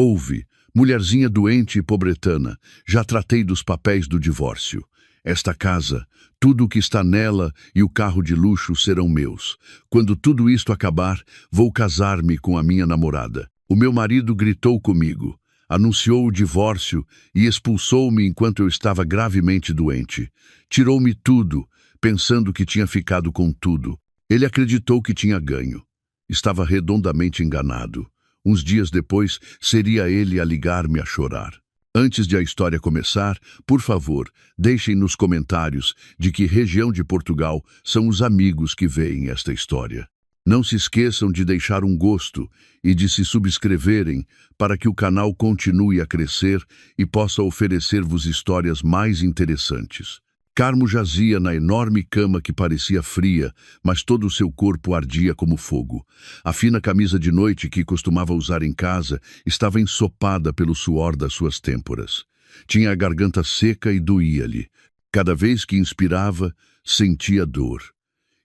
Ouve, mulherzinha doente e pobretana, já tratei dos papéis do divórcio. Esta casa, tudo o que está nela e o carro de luxo serão meus. Quando tudo isto acabar, vou casar-me com a minha namorada. O meu marido gritou comigo, anunciou o divórcio e expulsou-me enquanto eu estava gravemente doente. Tirou-me tudo, pensando que tinha ficado com tudo. Ele acreditou que tinha ganho. Estava redondamente enganado. Uns dias depois, seria ele a ligar-me a chorar. Antes de a história começar, por favor, deixem nos comentários de que região de Portugal são os amigos que veem esta história. Não se esqueçam de deixar um gosto e de se subscreverem para que o canal continue a crescer e possa oferecer-vos histórias mais interessantes. Carmo jazia na enorme cama que parecia fria, mas todo o seu corpo ardia como fogo. A fina camisa de noite que costumava usar em casa estava ensopada pelo suor das suas têmporas. Tinha a garganta seca e doía-lhe. Cada vez que inspirava, sentia dor.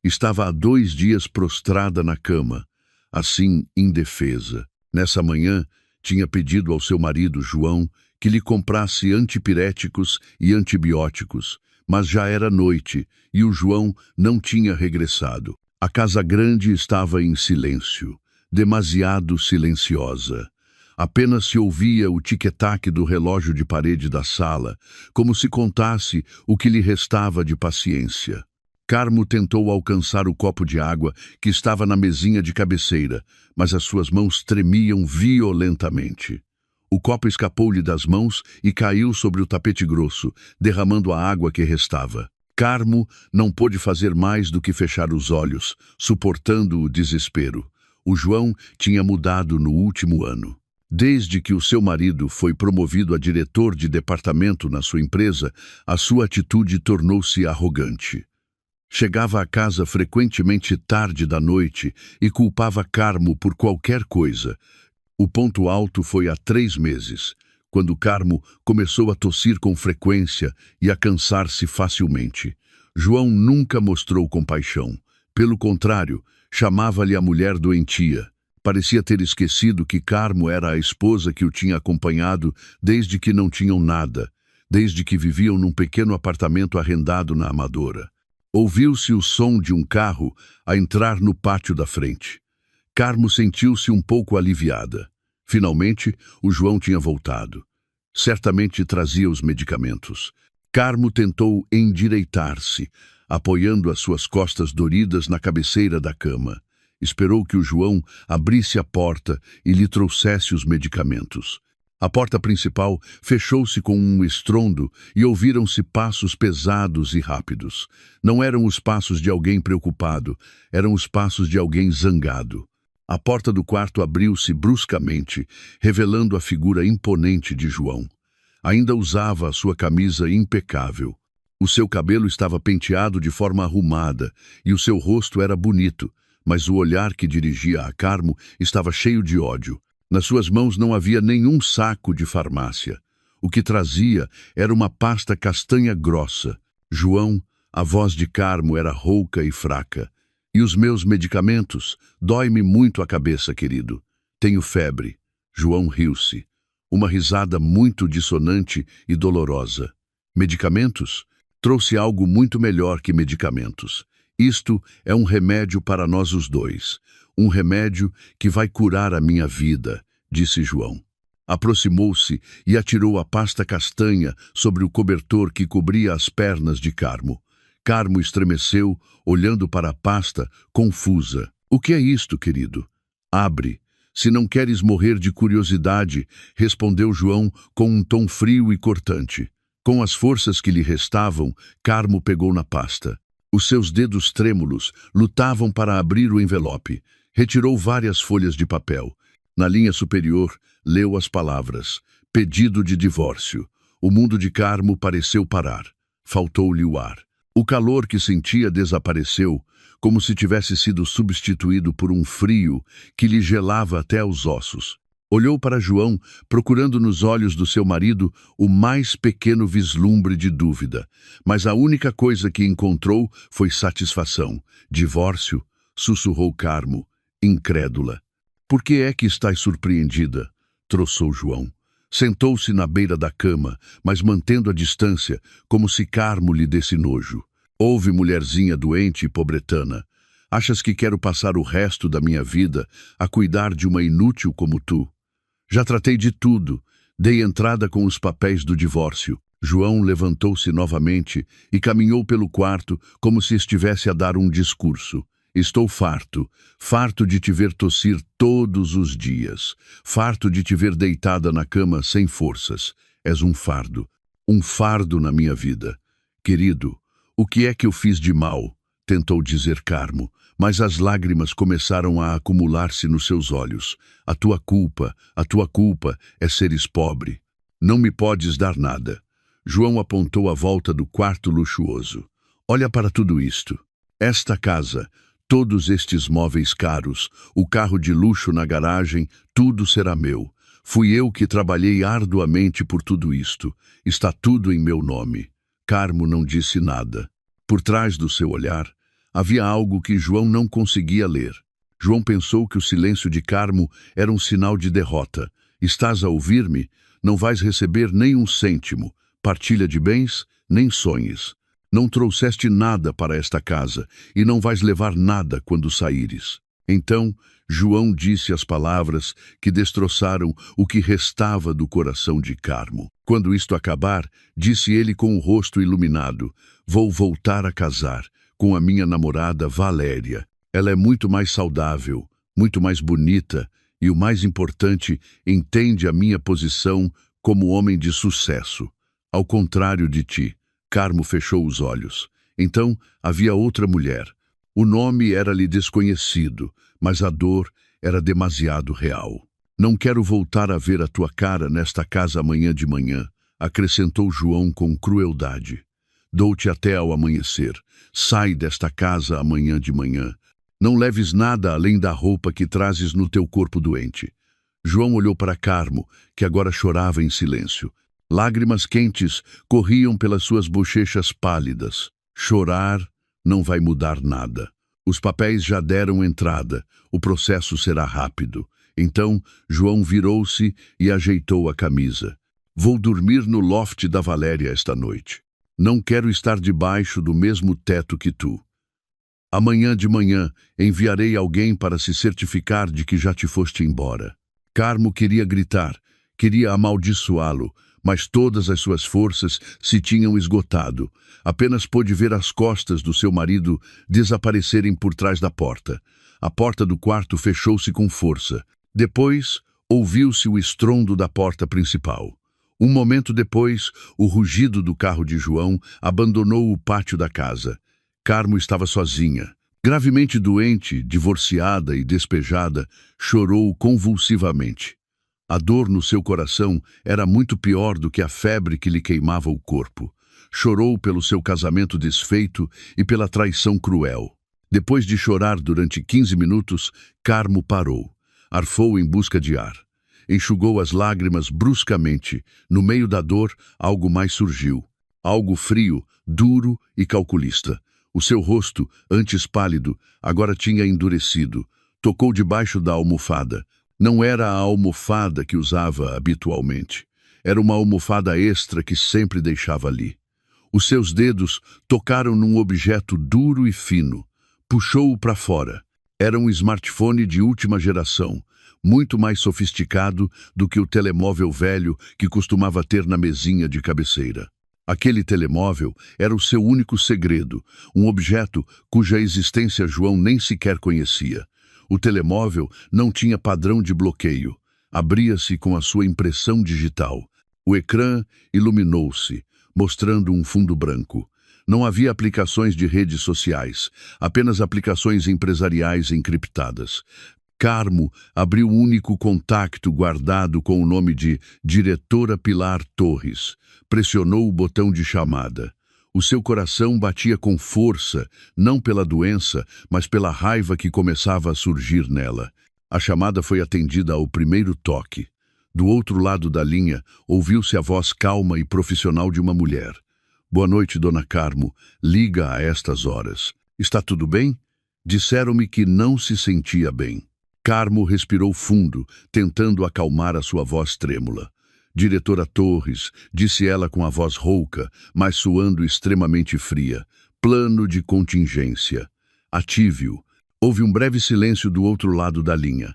Estava há 2 dias prostrada na cama, assim indefesa. Nessa manhã, tinha pedido ao seu marido, João, que lhe comprasse antipiréticos e antibióticos, mas já era noite e o João não tinha regressado. A casa grande estava em silêncio, demasiado silenciosa. Apenas se ouvia o tic-tac do relógio de parede da sala, como se contasse o que lhe restava de paciência. Carmo tentou alcançar o copo de água que estava na mesinha de cabeceira, mas as suas mãos tremiam violentamente. O copo escapou-lhe das mãos e caiu sobre o tapete grosso, derramando a água que restava. Carmo não pôde fazer mais do que fechar os olhos, suportando o desespero. O João tinha mudado no último ano. Desde que o seu marido foi promovido a diretor de departamento na sua empresa, a sua atitude tornou-se arrogante. Chegava à casa frequentemente tarde da noite e culpava Carmo por qualquer coisa. O ponto alto foi há 3 meses, quando Carmo começou a tossir com frequência e a cansar-se facilmente. João nunca mostrou compaixão. Pelo contrário, chamava-lhe a mulher doentia. Parecia ter esquecido que Carmo era a esposa que o tinha acompanhado desde que não tinham nada, desde que viviam num pequeno apartamento arrendado na Amadora. Ouviu-se o som de um carro a entrar no pátio da frente. Carmo sentiu-se um pouco aliviada. Finalmente, o João tinha voltado. Certamente trazia os medicamentos. Carmo tentou endireitar-se, apoiando as suas costas doridas na cabeceira da cama. Esperou que o João abrisse a porta e lhe trouxesse os medicamentos. A porta principal fechou-se com um estrondo e ouviram-se passos pesados e rápidos. Não eram os passos de alguém preocupado, eram os passos de alguém zangado. A porta do quarto abriu-se bruscamente, revelando a figura imponente de João. Ainda usava a sua camisa impecável. O seu cabelo estava penteado de forma arrumada e o seu rosto era bonito, mas o olhar que dirigia a Carmo estava cheio de ódio. Nas suas mãos não havia nenhum saco de farmácia. O que trazia era uma pasta castanha grossa. João, a voz de Carmo era rouca e fraca. E os meus medicamentos? Dói-me muito a cabeça, querido. Tenho febre. João riu-se. Uma risada muito dissonante e dolorosa. Medicamentos? Trouxe algo muito melhor que medicamentos. Isto é um remédio para nós os dois. Um remédio que vai curar a minha vida, disse João. Aproximou-se e atirou a pasta castanha sobre o cobertor que cobria as pernas de Carmo. Carmo estremeceu, olhando para a pasta, confusa. O que é isto, querido? Abre. Se não queres morrer de curiosidade, respondeu João com um tom frio e cortante. Com as forças que lhe restavam, Carmo pegou na pasta. Os seus dedos trêmulos lutavam para abrir o envelope. Retirou várias folhas de papel. Na linha superior, leu as palavras: pedido de divórcio. O mundo de Carmo pareceu parar. Faltou-lhe o ar. O calor que sentia desapareceu, como se tivesse sido substituído por um frio que lhe gelava até os ossos. Olhou para João, procurando nos olhos do seu marido o mais pequeno vislumbre de dúvida, mas a única coisa que encontrou foi satisfação. Divórcio? Sussurrou Carmo, incrédula. Por que é que estás surpreendida? troçou João. Sentou-se na beira da cama, mas mantendo a distância, como se Carmo lhe desse nojo. Ouve, mulherzinha doente e pobretana. Achas que quero passar o resto da minha vida a cuidar de uma inútil como tu? Já tratei de tudo. Dei entrada com os papéis do divórcio. João levantou-se novamente e caminhou pelo quarto como se estivesse a dar um discurso. Estou farto, farto de te ver tossir todos os dias, farto de te ver deitada na cama sem forças. És um fardo na minha vida. Querido, o que é que eu fiz de mal? Tentou dizer Carmo, mas as lágrimas começaram a acumular-se nos seus olhos. A tua culpa é seres pobre. Não me podes dar nada. João apontou a volta do quarto luxuoso. Olha para tudo isto. Esta casa, todos estes móveis caros, o carro de luxo na garagem, tudo será meu. Fui eu que trabalhei arduamente por tudo isto. Está tudo em meu nome. Carmo não disse nada. Por trás do seu olhar, havia algo que João não conseguia ler. João pensou que o silêncio de Carmo era um sinal de derrota. Estás a ouvir-me? Não vais receber nem um cêntimo. Partilha de bens, nem sonhes. Não trouxeste nada para esta casa, e não vais levar nada quando saíres. Então, João disse as palavras que destroçaram o que restava do coração de Carmo. Quando isto acabar, disse ele com o rosto iluminado, vou voltar a casar com a minha namorada Valéria. Ela é muito mais saudável, muito mais bonita e, o mais importante, entende a minha posição como homem de sucesso. Ao contrário de ti. Carmo fechou os olhos. Então havia outra mulher. O nome era-lhe desconhecido, mas a dor era demasiado real. Não quero voltar a ver a tua cara nesta casa amanhã de manhã, acrescentou João com crueldade. Dou-te até ao amanhecer. Sai desta casa amanhã de manhã. Não leves nada além da roupa que trazes no teu corpo doente. João olhou para Carmo, que agora chorava em silêncio. Lágrimas quentes corriam pelas suas bochechas pálidas. Chorar não vai mudar nada. Os papéis já deram entrada. O processo será rápido. Então, João virou-se e ajeitou a camisa. Vou dormir no loft da Valéria esta noite. Não quero estar debaixo do mesmo teto que tu. Amanhã de manhã enviarei alguém para se certificar de que já te foste embora. Carmo queria gritar, queria amaldiçoá-lo, mas todas as suas forças se tinham esgotado. Apenas pôde ver as costas do seu marido desaparecerem por trás da porta. A porta do quarto fechou-se com força. Depois, ouviu-se o estrondo da porta principal. Um momento depois, o rugido do carro de João abandonou o pátio da casa. Carmo estava sozinha. Gravemente doente, divorciada e despejada, chorou convulsivamente. A dor no seu coração era muito pior do que a febre que lhe queimava o corpo. Chorou pelo seu casamento desfeito e pela traição cruel. Depois de chorar durante 15 minutos, Carmo parou. Arfou em busca de ar. Enxugou as lágrimas bruscamente. No meio da dor, algo mais surgiu. Algo frio, duro e calculista. O seu rosto, antes pálido, agora tinha endurecido. Tocou debaixo da almofada. Não era a almofada que usava habitualmente. Era uma almofada extra que sempre deixava ali. Os seus dedos tocaram num objeto duro e fino. Puxou-o para fora. Era um smartphone de última geração, muito mais sofisticado do que o telemóvel velho que costumava ter na mesinha de cabeceira. Aquele telemóvel era o seu único segredo, um objeto cuja existência João nem sequer conhecia. O telemóvel não tinha padrão de bloqueio. Abria-se com a sua impressão digital. O ecrã iluminou-se, mostrando um fundo branco. Não havia aplicações de redes sociais, apenas aplicações empresariais encriptadas. Carmo abriu o único contacto guardado com o nome de Diretora Pilar Torres. Pressionou o botão de chamada. O seu coração batia com força, não pela doença, mas pela raiva que começava a surgir nela. A chamada foi atendida ao primeiro toque. Do outro lado da linha, ouviu-se a voz calma e profissional de uma mulher. Boa noite, dona Carmo. Liga a estas horas. Está tudo bem? Disseram-me que não se sentia bem. Carmo respirou fundo, tentando acalmar a sua voz trêmula. Diretora Torres, disse ela com a voz rouca, mas soando extremamente fria. Plano de contingência. Ative-o. Houve um breve silêncio do outro lado da linha.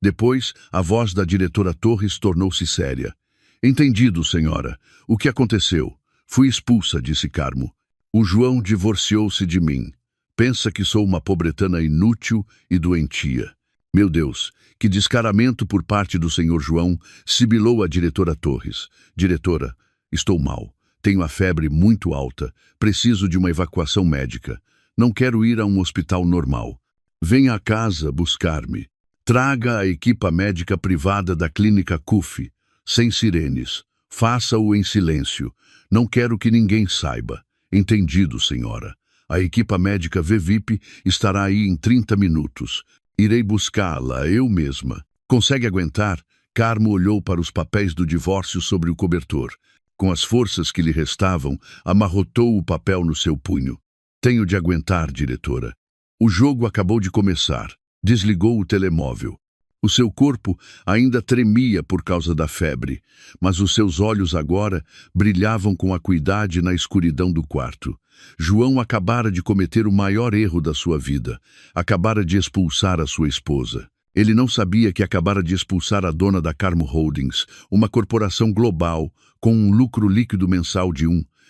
Depois, a voz da diretora Torres tornou-se séria. Entendido, senhora. O que aconteceu? Fui expulsa, disse Carmo. O João divorciou-se de mim. Pensa que sou uma pobretana inútil e doentia. Meu Deus, que descaramento por parte do senhor João, sibilou a diretora Torres. Diretora, estou mal. Tenho a febre muito alta. Preciso de uma evacuação médica. Não quero ir a um hospital normal. Venha à casa buscar-me. Traga a equipa médica privada da clínica CUF, sem sirenes. Faça-o em silêncio. Não quero que ninguém saiba. Entendido, senhora. A equipa médica VVIP estará aí em 30 minutos. Irei buscá-la eu mesma. Consegue aguentar? Carmo olhou para os papéis do divórcio sobre o cobertor. Com as forças que lhe restavam, amarrotou o papel no seu punho. Tenho de aguentar, diretora. O jogo acabou de começar. Desligou o telemóvel. O seu corpo ainda tremia por causa da febre, mas os seus olhos agora brilhavam com acuidade na escuridão do quarto. João acabara de cometer o maior erro da sua vida. Acabara de expulsar a sua esposa. Ele não sabia que acabara de expulsar a dona da Carmo Holdings, uma corporação global com um lucro líquido mensal de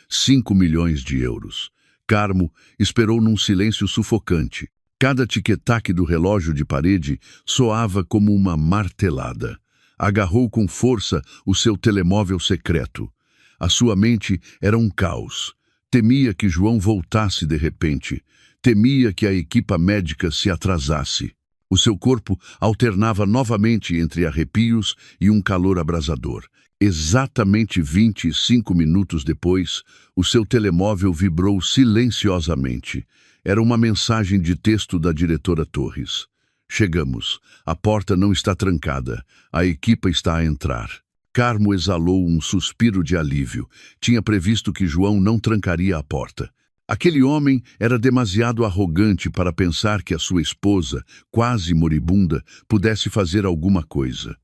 5 milhões de euros. Carmo esperou num silêncio sufocante. Cada tic-tac do relógio de parede soava como uma martelada. Agarrou com força o seu telemóvel secreto. A sua mente era um caos. Temia que João voltasse de repente. Temia que a equipa médica se atrasasse. O seu corpo alternava novamente entre arrepios e um calor abrasador. Exatamente 25 minutos depois, o seu telemóvel vibrou silenciosamente. Era uma mensagem de texto da diretora Torres. Chegamos. A porta não está trancada. A equipa está a entrar. Carmo exalou um suspiro de alívio. Tinha previsto que João não trancaria a porta. Aquele homem era demasiado arrogante para pensar que a sua esposa, quase moribunda, pudesse fazer alguma coisa.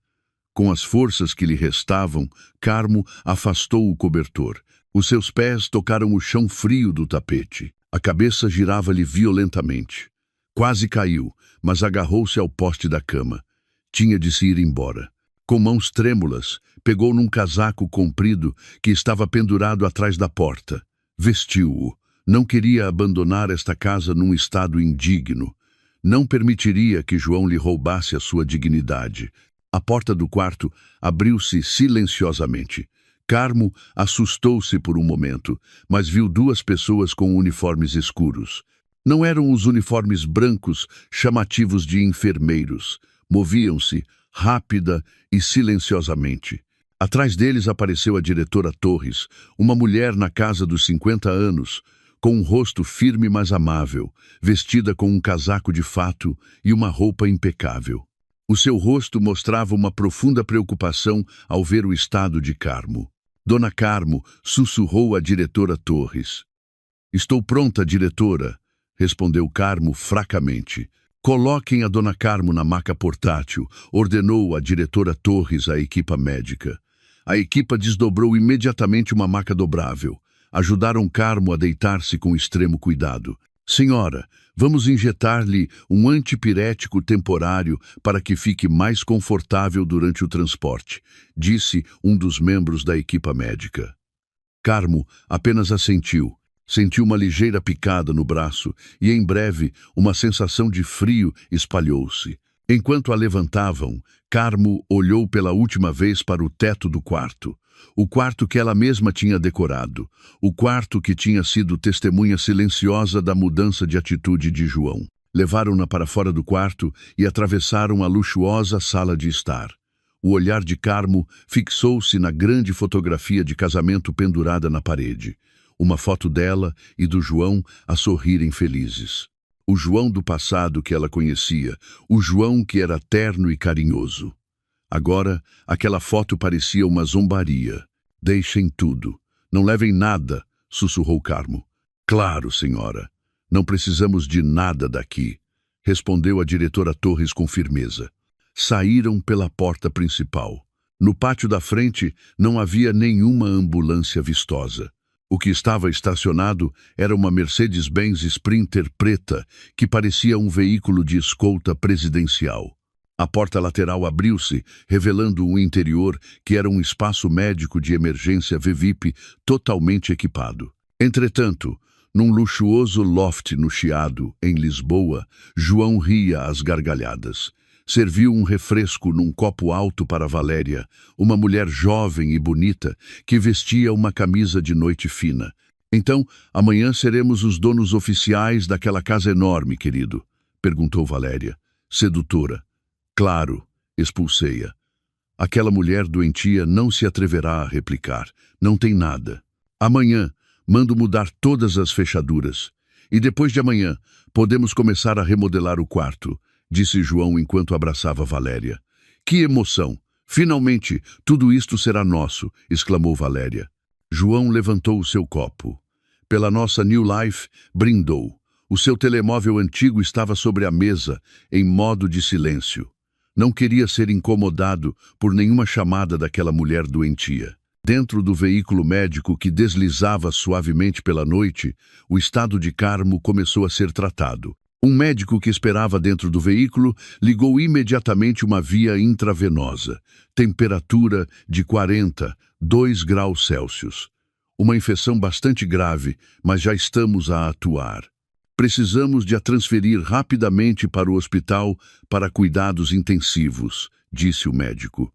Com as forças que lhe restavam, Carmo afastou o cobertor. Os seus pés tocaram o chão frio do tapete. A cabeça girava-lhe violentamente. Quase caiu, mas agarrou-se ao poste da cama. Tinha de se ir embora. Com mãos trêmulas, pegou num casaco comprido que estava pendurado atrás da porta. Vestiu-o. Não queria abandonar esta casa num estado indigno. Não permitiria que João lhe roubasse a sua dignidade. A porta do quarto abriu-se silenciosamente. Carmo assustou-se por um momento, mas viu duas pessoas com uniformes escuros. Não eram os uniformes brancos chamativos de enfermeiros. Moviam-se, rápida e silenciosamente. Atrás deles apareceu a diretora Torres, uma mulher na casa dos 50 anos, com um rosto firme mas amável, vestida com um casaco de fato e uma roupa impecável. O seu rosto mostrava uma profunda preocupação ao ver o estado de Carmo. Dona Carmo sussurrou à diretora Torres. Estou pronta, diretora, respondeu Carmo fracamente. Coloquem a Dona Carmo na maca portátil, ordenou a diretora Torres à equipa médica. A equipa desdobrou imediatamente uma maca dobrável. Ajudaram Carmo a deitar-se com extremo cuidado. Senhora, vamos injetar-lhe um antipirético temporário para que fique mais confortável durante o transporte, disse um dos membros da equipa médica. Carmo apenas assentiu. Sentiu uma ligeira picada no braço e, em breve, uma sensação de frio espalhou-se. Enquanto a levantavam, Carmo olhou pela última vez para o teto do quarto. O quarto que ela mesma tinha decorado. O quarto que tinha sido testemunha silenciosa da mudança de atitude de João. Levaram-na para fora do quarto e atravessaram a luxuosa sala de estar. O olhar de Carmo fixou-se na grande fotografia de casamento pendurada na parede. Uma foto dela e do João a sorrirem felizes. O João do passado que ela conhecia, o João que era terno e carinhoso. Agora, aquela foto parecia uma zombaria. Deixem tudo. Não levem nada, sussurrou Carmo. Claro, senhora. Não precisamos de nada daqui. respondeu a diretora Torres com firmeza. Saíram pela porta principal. No pátio da frente não havia nenhuma ambulância vistosa. O que estava estacionado era uma Mercedes-Benz Sprinter preta que parecia um veículo de escolta presidencial. A porta lateral abriu-se, revelando um interior que era um espaço médico de emergência VVIP totalmente equipado. Entretanto, num luxuoso loft no Chiado, em Lisboa, João ria às gargalhadas. Serviu um refresco num copo alto para Valéria, uma mulher jovem e bonita que vestia uma camisa de noite fina. Então, amanhã seremos os donos oficiais daquela casa enorme, querido? Perguntou Valéria, sedutora. Claro, expulsei-a. Aquela mulher doentia não se atreverá a replicar. Não tem nada. Amanhã, mando mudar todas as fechaduras. E depois de amanhã, podemos começar a remodelar o quarto, disse João enquanto abraçava Valéria. Que emoção! Finalmente, tudo isto será nosso, exclamou Valéria. João levantou o seu copo. Pela nossa New Life, brindou. O seu telemóvel antigo estava sobre a mesa, em modo de silêncio. Não queria ser incomodado por nenhuma chamada daquela mulher doentia. Dentro do veículo médico que deslizava suavemente pela noite, o estado de Carmo começou a ser tratado. Um médico que esperava dentro do veículo ligou imediatamente uma via intravenosa. Temperatura de 42 graus Celsius. Uma infecção bastante grave, mas já estamos a atuar. Precisamos de a transferir rapidamente para o hospital para cuidados intensivos, disse o médico.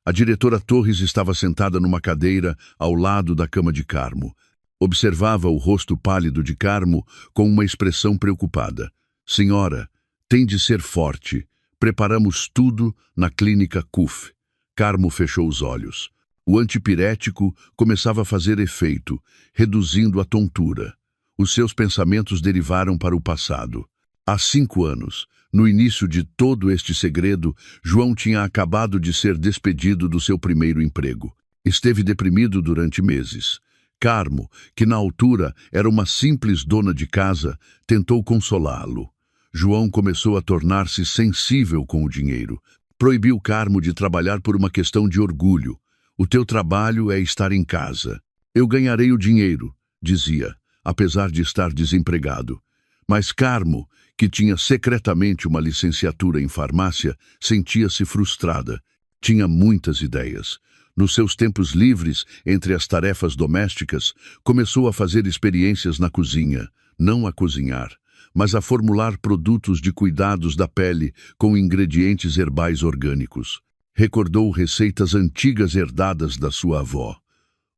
A diretora Torres estava sentada numa cadeira ao lado da cama de Carmo. Observava o rosto pálido de Carmo com uma expressão preocupada. Senhora, tem de ser forte. Preparamos tudo na clínica CUF. Carmo fechou os olhos. O antipirético começava a fazer efeito, reduzindo a tontura. Os seus pensamentos derivaram para o passado. Há 5 anos, no início de todo este segredo, João tinha acabado de ser despedido do seu primeiro emprego. Esteve deprimido durante meses. Carmo, que na altura era uma simples dona de casa, tentou consolá-lo. João começou a tornar-se sensível com o dinheiro. Proibiu Carmo de trabalhar por uma questão de orgulho. O teu trabalho é estar em casa. Eu ganharei o dinheiro, dizia, apesar de estar desempregado. Mas Carmo, que tinha secretamente uma licenciatura em farmácia, sentia-se frustrada. Tinha muitas ideias. Nos seus tempos livres, entre as tarefas domésticas, começou a fazer experiências na cozinha, não a cozinhar, mas a formular produtos de cuidados da pele com ingredientes herbais orgânicos. Recordou receitas antigas herdadas da sua avó.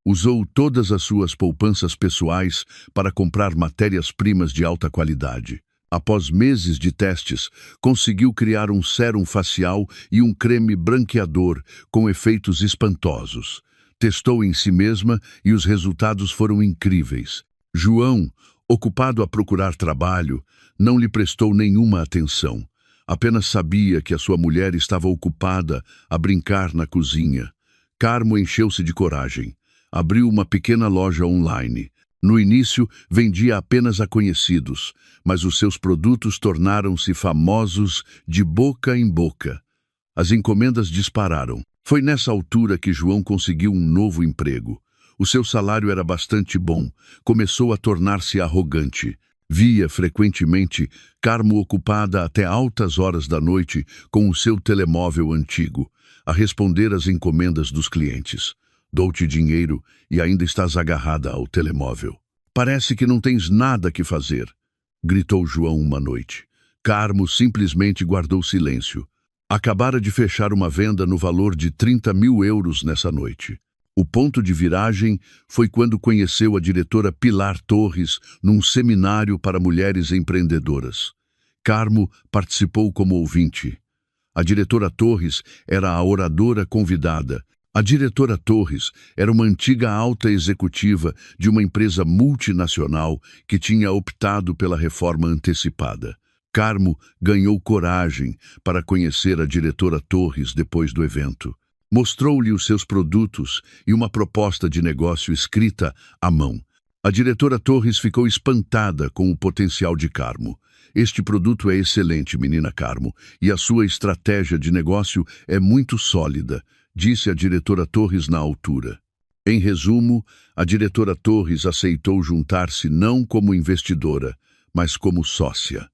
Usou todas as suas poupanças pessoais para comprar matérias-primas de alta qualidade. Após meses de testes, conseguiu criar um sérum facial e um creme branqueador com efeitos espantosos. Testou em si mesma e os resultados foram incríveis. João, ocupado a procurar trabalho, não lhe prestou nenhuma atenção. Apenas sabia que a sua mulher estava ocupada a brincar na cozinha. Carmo encheu-se de coragem. Abriu uma pequena loja online. No início, vendia apenas a conhecidos, mas os seus produtos tornaram-se famosos de boca em boca. As encomendas dispararam. Foi nessa altura que João conseguiu um novo emprego. O seu salário era bastante bom. Começou a tornar-se arrogante. Via frequentemente Carmo ocupada até altas horas da noite com o seu telemóvel antigo, a responder às encomendas dos clientes. Dou-te dinheiro e ainda estás agarrada ao telemóvel. Parece que não tens nada que fazer, gritou João uma noite. Carmo simplesmente guardou silêncio. Acabara de fechar uma venda no valor de 30 mil euros nessa noite. O ponto de viragem foi quando conheceu a diretora Pilar Torres num seminário para mulheres empreendedoras. Carmo participou como ouvinte. A diretora Torres era a oradora convidada. A diretora Torres era uma antiga alta executiva de uma empresa multinacional que tinha optado pela reforma antecipada. Carmo ganhou coragem para conhecer a diretora Torres depois do evento. Mostrou-lhe os seus produtos e uma proposta de negócio escrita à mão. A diretora Torres ficou espantada com o potencial de Carmo. Este produto é excelente, menina Carmo, e a sua estratégia de negócio é muito sólida, disse a diretora Torres na altura. Em resumo, a diretora Torres aceitou juntar-se não como investidora, mas como sócia.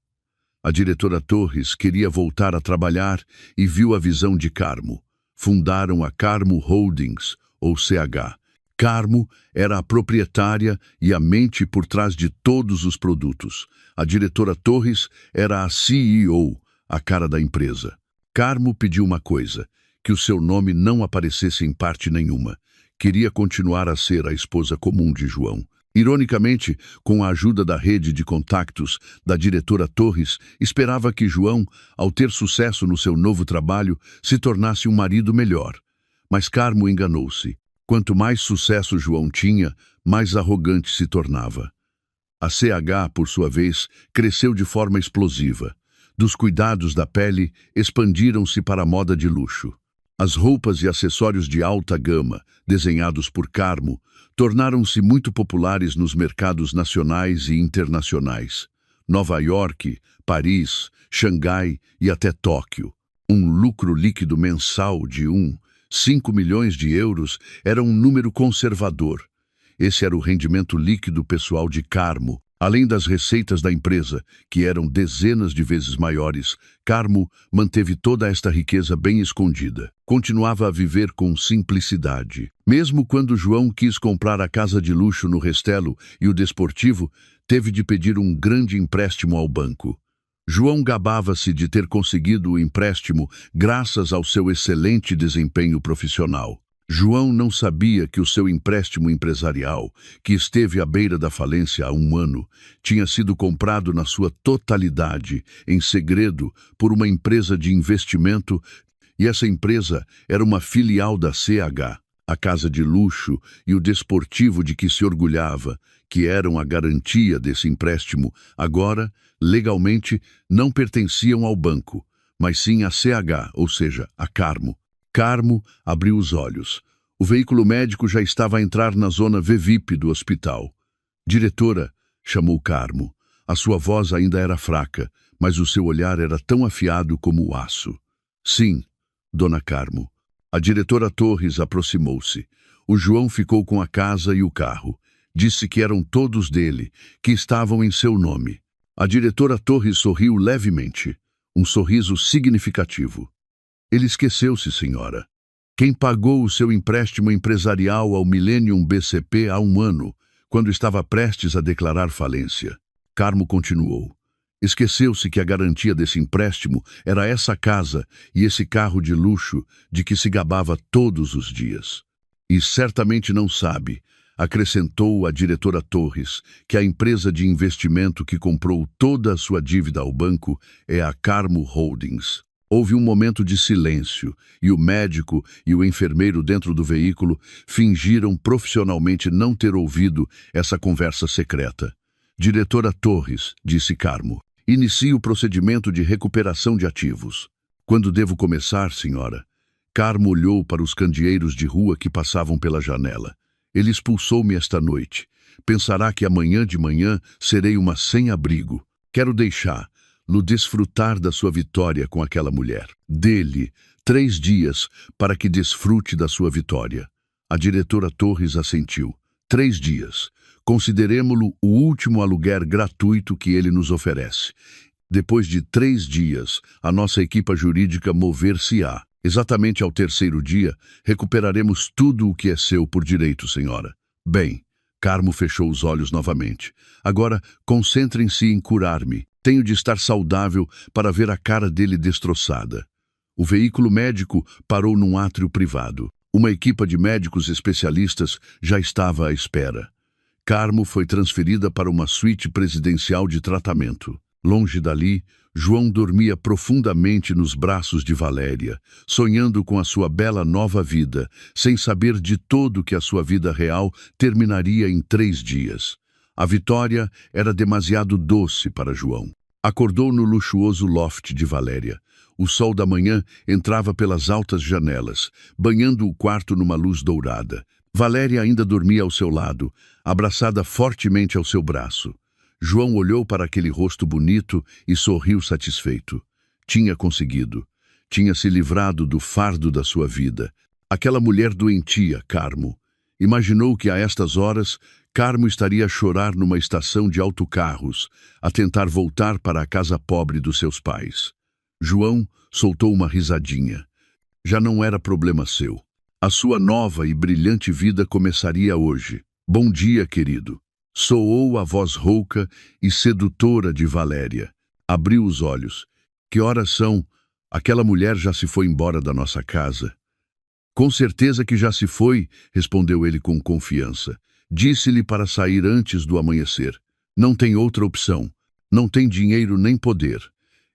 A diretora Torres queria voltar a trabalhar e viu a visão de Carmo. Fundaram a Carmo Holdings, ou CH. Carmo era a proprietária e a mente por trás de todos os produtos. A diretora Torres era a CEO, a cara da empresa. Carmo pediu uma coisa, que o seu nome não aparecesse em parte nenhuma. Queria continuar a ser a esposa comum de João. Ironicamente, com a ajuda da rede de contactos da diretora Torres, esperava que João, ao ter sucesso no seu novo trabalho, se tornasse um marido melhor. Mas Carmo enganou-se. Quanto mais sucesso João tinha, mais arrogante se tornava. A CH, por sua vez, cresceu de forma explosiva. Dos cuidados da pele, expandiram-se para a moda de luxo. As roupas e acessórios de alta gama, desenhados por Carmo, tornaram-se muito populares nos mercados nacionais e internacionais. Nova York, Paris, Xangai e até Tóquio. Um lucro líquido mensal de 5 milhões de euros era um número conservador. Esse era o rendimento líquido pessoal de Carmo. Além das receitas da empresa, que eram dezenas de vezes maiores, Carmo manteve toda esta riqueza bem escondida. Continuava a viver com simplicidade. Mesmo quando João quis comprar a casa de luxo no Restelo e o Desportivo, teve de pedir um grande empréstimo ao banco. João gabava-se de ter conseguido o empréstimo graças ao seu excelente desempenho profissional. João não sabia que o seu empréstimo empresarial, que esteve à beira da falência há 1 ano, tinha sido comprado na sua totalidade, em segredo, por uma empresa de investimento, e essa empresa era uma filial da CH, a casa de luxo e o desportivo de que se orgulhava, que eram a garantia desse empréstimo, agora, legalmente, não pertenciam ao banco, mas sim à CH, ou seja, a Carmo. Carmo abriu os olhos. O veículo médico já estava a entrar na zona VIP do hospital. Diretora, chamou Carmo. A sua voz ainda era fraca, mas o seu olhar era tão afiado como o aço. Sim, dona Carmo. A diretora Torres aproximou-se. O João ficou com a casa e o carro. Disse que eram todos dele, que estavam em seu nome. A diretora Torres sorriu levemente, um sorriso significativo. Ele esqueceu-se, senhora. Quem pagou o seu empréstimo empresarial ao Millennium BCP há 1 ano, quando estava prestes a declarar falência? Carmo continuou. Esqueceu-se que a garantia desse empréstimo era essa casa e esse carro de luxo de que se gabava todos os dias. E certamente não sabe, acrescentou a diretora Torres, que a empresa de investimento que comprou toda a sua dívida ao banco é a Carmo Holdings. Houve um momento de silêncio, e o médico e o enfermeiro dentro do veículo fingiram profissionalmente não ter ouvido essa conversa secreta. Diretora Torres, disse Carmo, inicie o procedimento de recuperação de ativos. Quando devo começar, senhora? Carmo olhou para os candeeiros de rua que passavam pela janela. Ele expulsou-me esta noite. Pensará que amanhã de manhã serei uma sem-abrigo. Quero deixá-lo desfrutar da sua vitória com aquela mulher. Dê-lhe 3 dias para que desfrute da sua vitória. A diretora Torres assentiu. 3 dias. Consideremo-lo o último aluguer gratuito que ele nos oferece. Depois de 3 dias, a nossa equipa jurídica mover-se-á. Exatamente ao 3º dia, recuperaremos tudo o que é seu por direito, senhora. Bem, Carmo fechou os olhos novamente. Agora, concentrem-se em curar-me. Tenho de estar saudável para ver a cara dele destroçada. O veículo médico parou num átrio privado. Uma equipa de médicos especialistas já estava à espera. Carmo foi transferida para uma suíte presidencial de tratamento. Longe dali, João dormia profundamente nos braços de Valéria, sonhando com a sua bela nova vida, sem saber de todo que a sua vida real terminaria em 3 dias. A vitória era demasiado doce para João. Acordou no luxuoso loft de Valéria. O sol da manhã entrava pelas altas janelas, banhando o quarto numa luz dourada. Valéria ainda dormia ao seu lado, abraçada fortemente ao seu braço. João olhou para aquele rosto bonito e sorriu satisfeito. Tinha conseguido. Tinha se livrado do fardo da sua vida. Aquela mulher doentia, Carmo. Imaginou que a estas horas Carmo estaria a chorar numa estação de autocarros, a tentar voltar para a casa pobre dos seus pais. João soltou uma risadinha. Já não era problema seu. A sua nova e brilhante vida começaria hoje. Bom dia, querido. Soou a voz rouca e sedutora de Valéria. Abriu os olhos. Que horas são? Aquela mulher já se foi embora da nossa casa. Com certeza que já se foi, respondeu ele com confiança. Disse-lhe para sair antes do amanhecer. Não tem outra opção. Não tem dinheiro nem poder.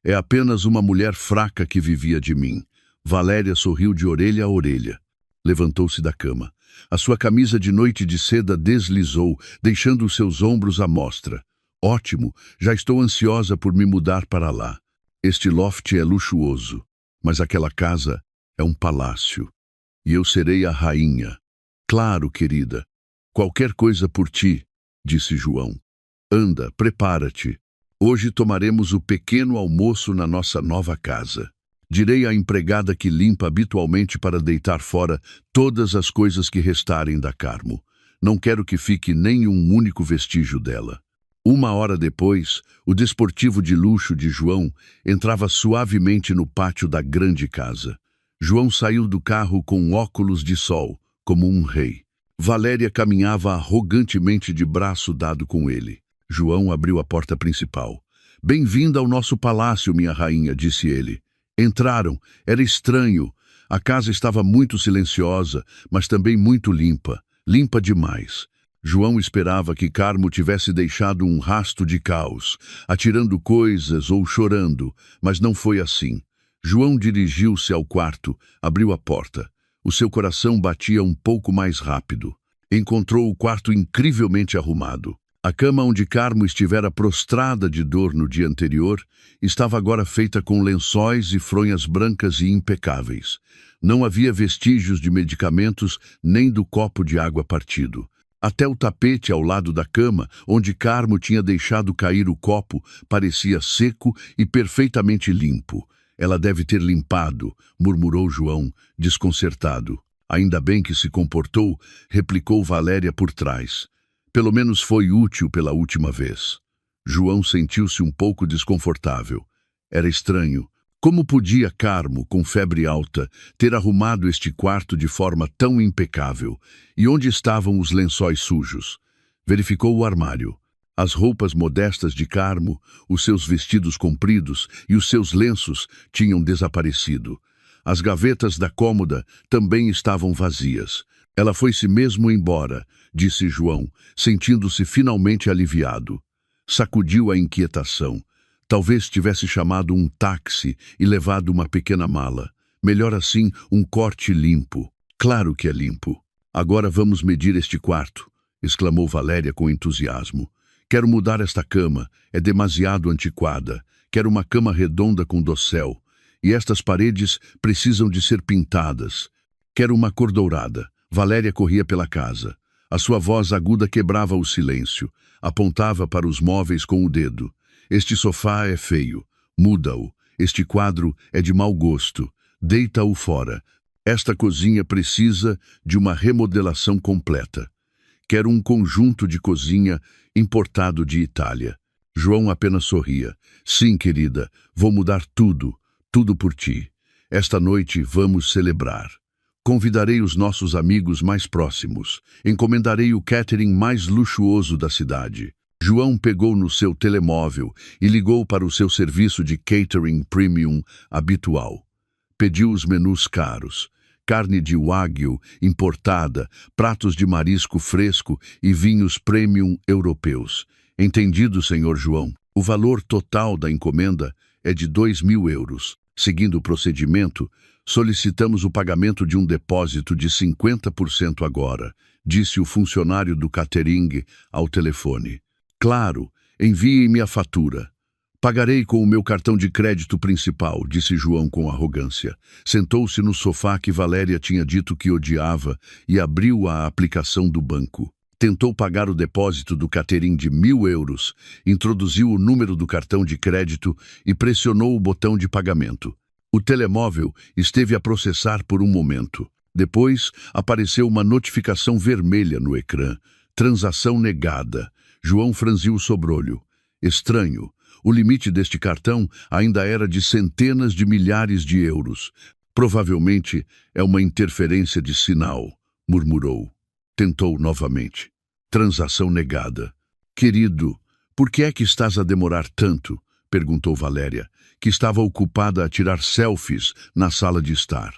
É apenas uma mulher fraca que vivia de mim. Valéria sorriu de orelha a orelha. Levantou-se da cama. A sua camisa de noite de seda deslizou, deixando os seus ombros à mostra. Ótimo, já estou ansiosa por me mudar para lá. Este loft é luxuoso, mas aquela casa é um palácio. E eu serei a rainha. Claro, querida. Qualquer coisa por ti, disse João. Anda, prepara-te. Hoje tomaremos o pequeno almoço na nossa nova casa. Direi à empregada que limpa habitualmente para deitar fora todas as coisas que restarem da Carmo. Não quero que fique nem um único vestígio dela. 1 hora depois, o desportivo de luxo de João entrava suavemente no pátio da grande casa. João saiu do carro com óculos de sol, como um rei. Valéria caminhava arrogantemente de braço dado com ele. João abriu a porta principal. Bem-vinda ao nosso palácio, minha rainha, disse ele. Entraram. Era estranho. A casa estava muito silenciosa, mas também muito limpa. Limpa demais. João esperava que Carmo tivesse deixado um rasto de caos, atirando coisas ou chorando, mas não foi assim. João dirigiu-se ao quarto, abriu a porta. O seu coração batia um pouco mais rápido. Encontrou o quarto incrivelmente arrumado. A cama onde Carmo estivera prostrada de dor no dia anterior estava agora feita com lençóis e fronhas brancas e impecáveis. Não havia vestígios de medicamentos nem do copo de água partido. Até o tapete ao lado da cama, onde Carmo tinha deixado cair o copo, parecia seco e perfeitamente limpo. Ela deve ter limpado, murmurou João, desconcertado. Ainda bem que se comportou, replicou Valéria por trás. Pelo menos foi útil pela última vez. João sentiu-se um pouco desconfortável. Era estranho. Como podia Carmo, com febre alta, ter arrumado este quarto de forma tão impecável? E onde estavam os lençóis sujos? Verificou o armário. As roupas modestas de Carmo, os seus vestidos compridos e os seus lenços tinham desaparecido. As gavetas da cômoda também estavam vazias. Ela foi-se mesmo embora, disse João, sentindo-se finalmente aliviado. Sacudiu a inquietação. Talvez tivesse chamado um táxi e levado uma pequena mala. Melhor assim, um corte limpo. Claro que é limpo. Agora vamos medir este quarto, exclamou Valéria com entusiasmo. Quero mudar esta cama, é demasiado antiquada. Quero uma cama redonda com dossel. E estas paredes precisam de ser pintadas. Quero uma cor dourada. Valéria corria pela casa. A sua voz aguda quebrava o silêncio. Apontava para os móveis com o dedo. Este sofá é feio. Muda-o. Este quadro é de mau gosto. Deita-o fora. Esta cozinha precisa de uma remodelação completa. Quero um conjunto de cozinha importado de Itália. João apenas sorria. Sim, querida, vou mudar tudo. Tudo por ti. Esta noite vamos celebrar. Convidarei os nossos amigos mais próximos. Encomendarei o catering mais luxuoso da cidade. João pegou no seu telemóvel e ligou para o seu serviço de catering premium habitual. Pediu os menus caros. Carne de wagyu importada, pratos de marisco fresco e vinhos premium europeus. Entendido, senhor João. O valor total da encomenda é de 2.000 euros. Seguindo o procedimento, solicitamos o pagamento de um depósito de 50% agora, disse o funcionário do catering ao telefone. Claro, envie-me a fatura. Pagarei com o meu cartão de crédito principal, disse João com arrogância. Sentou-se no sofá que Valéria tinha dito que odiava e abriu a aplicação do banco. Tentou pagar o depósito do catering de 1.000 euros, introduziu o número do cartão de crédito e pressionou o botão de pagamento. O telemóvel esteve a processar por um momento. Depois, apareceu uma notificação vermelha no ecrã. Transação negada. João franziu o sobrolho. Estranho. O limite deste cartão ainda era de centenas de milhares de euros. Provavelmente é uma interferência de sinal, murmurou. Tentou novamente. Transação negada. Querido, por que é que estás a demorar tanto? Perguntou Valéria, que estava ocupada a tirar selfies na sala de estar.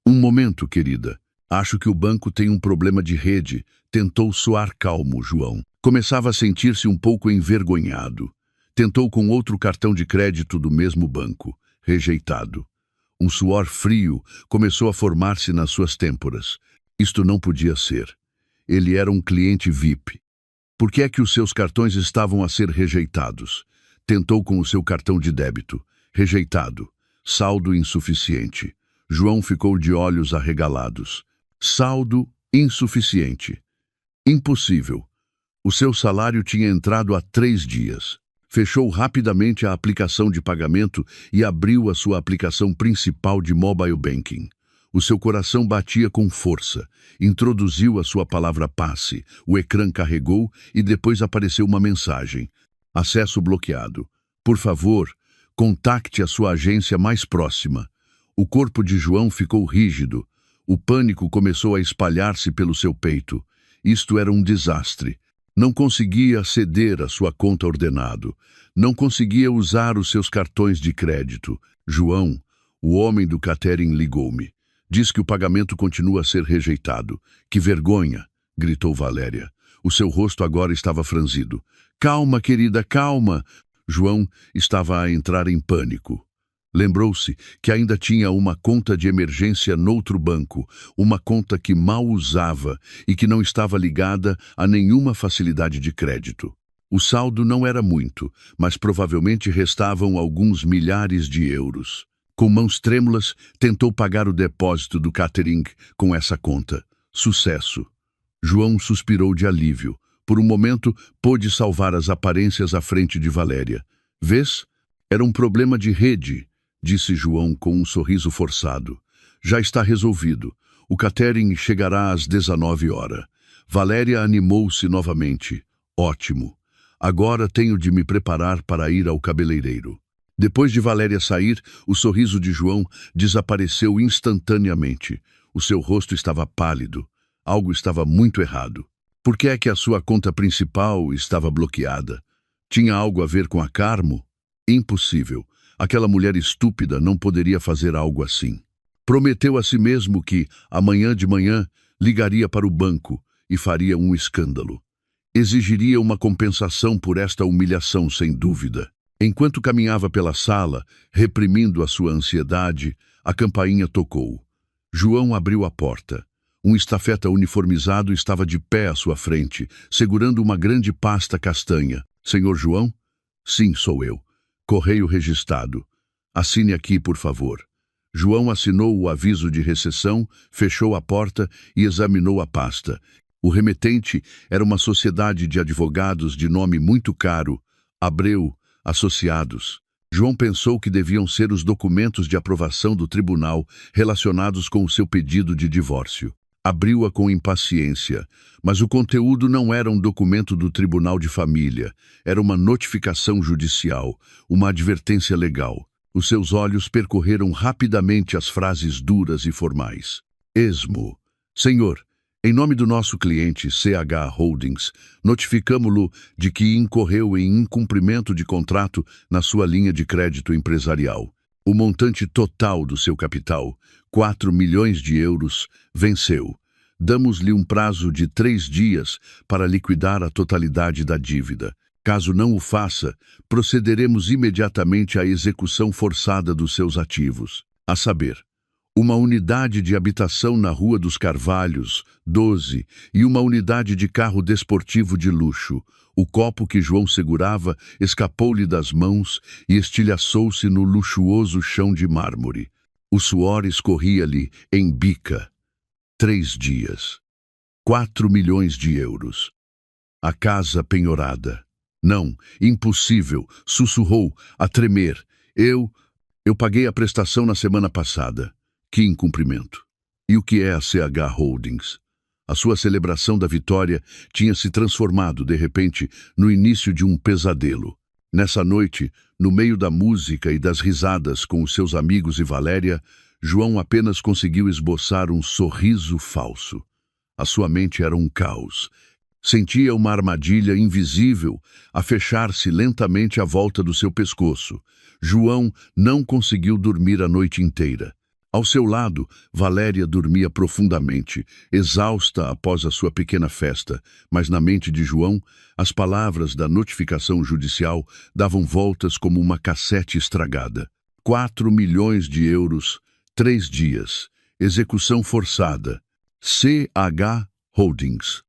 Um momento, querida. Acho que o banco tem um problema de rede. Tentou soar calmo, João. Começava a sentir-se um pouco envergonhado. Tentou com outro cartão de crédito do mesmo banco. Rejeitado. Um suor frio começou a formar-se nas suas têmporas. Isto não podia ser. Ele era um cliente VIP. Por que é que os seus cartões estavam a ser rejeitados? Tentou com o seu cartão de débito. Rejeitado. Saldo insuficiente. João ficou de olhos arregalados. Saldo insuficiente. Impossível. O seu salário tinha entrado há 3 dias. Fechou rapidamente a aplicação de pagamento e abriu a sua aplicação principal de mobile banking. O seu coração batia com força. Introduziu a sua palavra passe. O ecrã carregou e depois apareceu uma mensagem. Acesso bloqueado. Por favor, contacte a sua agência mais próxima. O corpo de João ficou rígido. O pânico começou a espalhar-se pelo seu peito. Isto era um desastre. Não conseguia aceder à sua conta ordenado. Não conseguia usar os seus cartões de crédito. João, o homem do catering, ligou-me. Diz que o pagamento continua a ser rejeitado. Que vergonha! Gritou Valéria. O seu rosto agora estava franzido. Calma, querida, calma! João estava a entrar em pânico. Lembrou-se que ainda tinha uma conta de emergência noutro banco, uma conta que mal usava e que não estava ligada a nenhuma facilidade de crédito. O saldo não era muito, mas provavelmente restavam alguns milhares de euros. Com mãos trêmulas, tentou pagar o depósito do catering com essa conta. Sucesso. João suspirou de alívio. Por um momento, pôde salvar as aparências à frente de Valéria. Vês? Era um problema de rede, disse João com um sorriso forçado. Já está resolvido. O catering chegará às 19 horas. Valéria animou-se novamente. Ótimo. Agora tenho de me preparar para ir ao cabeleireiro. Depois de Valéria sair, o sorriso de João desapareceu instantaneamente. O seu rosto estava pálido. Algo estava muito errado. Por que é que a sua conta principal estava bloqueada? Tinha algo a ver com a Carmo? Impossível. Aquela mulher estúpida não poderia fazer algo assim. Prometeu a si mesmo que, amanhã de manhã, ligaria para o banco e faria um escândalo. Exigiria uma compensação por esta humilhação, sem dúvida. Enquanto caminhava pela sala, reprimindo a sua ansiedade, a campainha tocou. João abriu a porta. Um estafeta uniformizado estava de pé à sua frente, segurando uma grande pasta castanha. Senhor João? Sim, sou eu. Correio registrado. Assine aqui, por favor. João assinou o aviso de recepção, fechou a porta e examinou a pasta. O remetente era uma sociedade de advogados de nome muito caro, Abreu Associados. João pensou que deviam ser os documentos de aprovação do tribunal relacionados com o seu pedido de divórcio. Abriu-a com impaciência, mas o conteúdo não era um documento do Tribunal de Família, era uma notificação judicial, uma advertência legal. Os seus olhos percorreram rapidamente as frases duras e formais. Esmo. Senhor, em nome do nosso cliente CH Holdings, notificamo-lo de que incorreu em incumprimento de contrato na sua linha de crédito empresarial. O montante total do seu capital, 4 milhões de euros, venceu. Damos-lhe um prazo de 3 dias para liquidar a totalidade da dívida. Caso não o faça, procederemos imediatamente à execução forçada dos seus ativos, a saber, uma unidade de habitação na Rua dos Carvalhos, 12, e uma unidade de carro desportivo de luxo. O copo que João segurava escapou-lhe das mãos e estilhaçou-se no luxuoso chão de mármore. O suor escorria-lhe em bica. 3 dias. 4 milhões de euros. A casa penhorada. Não, impossível, sussurrou, a tremer. Eu paguei a prestação na semana passada. Que incumprimento. E o que é a CH Holdings? A sua celebração da vitória tinha se transformado, de repente, no início de um pesadelo. Nessa noite, no meio da música e das risadas com os seus amigos e Valéria, João apenas conseguiu esboçar um sorriso falso. A sua mente era um caos. Sentia uma armadilha invisível a fechar-se lentamente à volta do seu pescoço. João não conseguiu dormir a noite inteira. Ao seu lado, Valéria dormia profundamente, exausta após a sua pequena festa, mas na mente de João, as palavras da notificação judicial davam voltas como uma cassete estragada. 4 milhões de euros, 3 dias. Execução forçada. CH Holdings.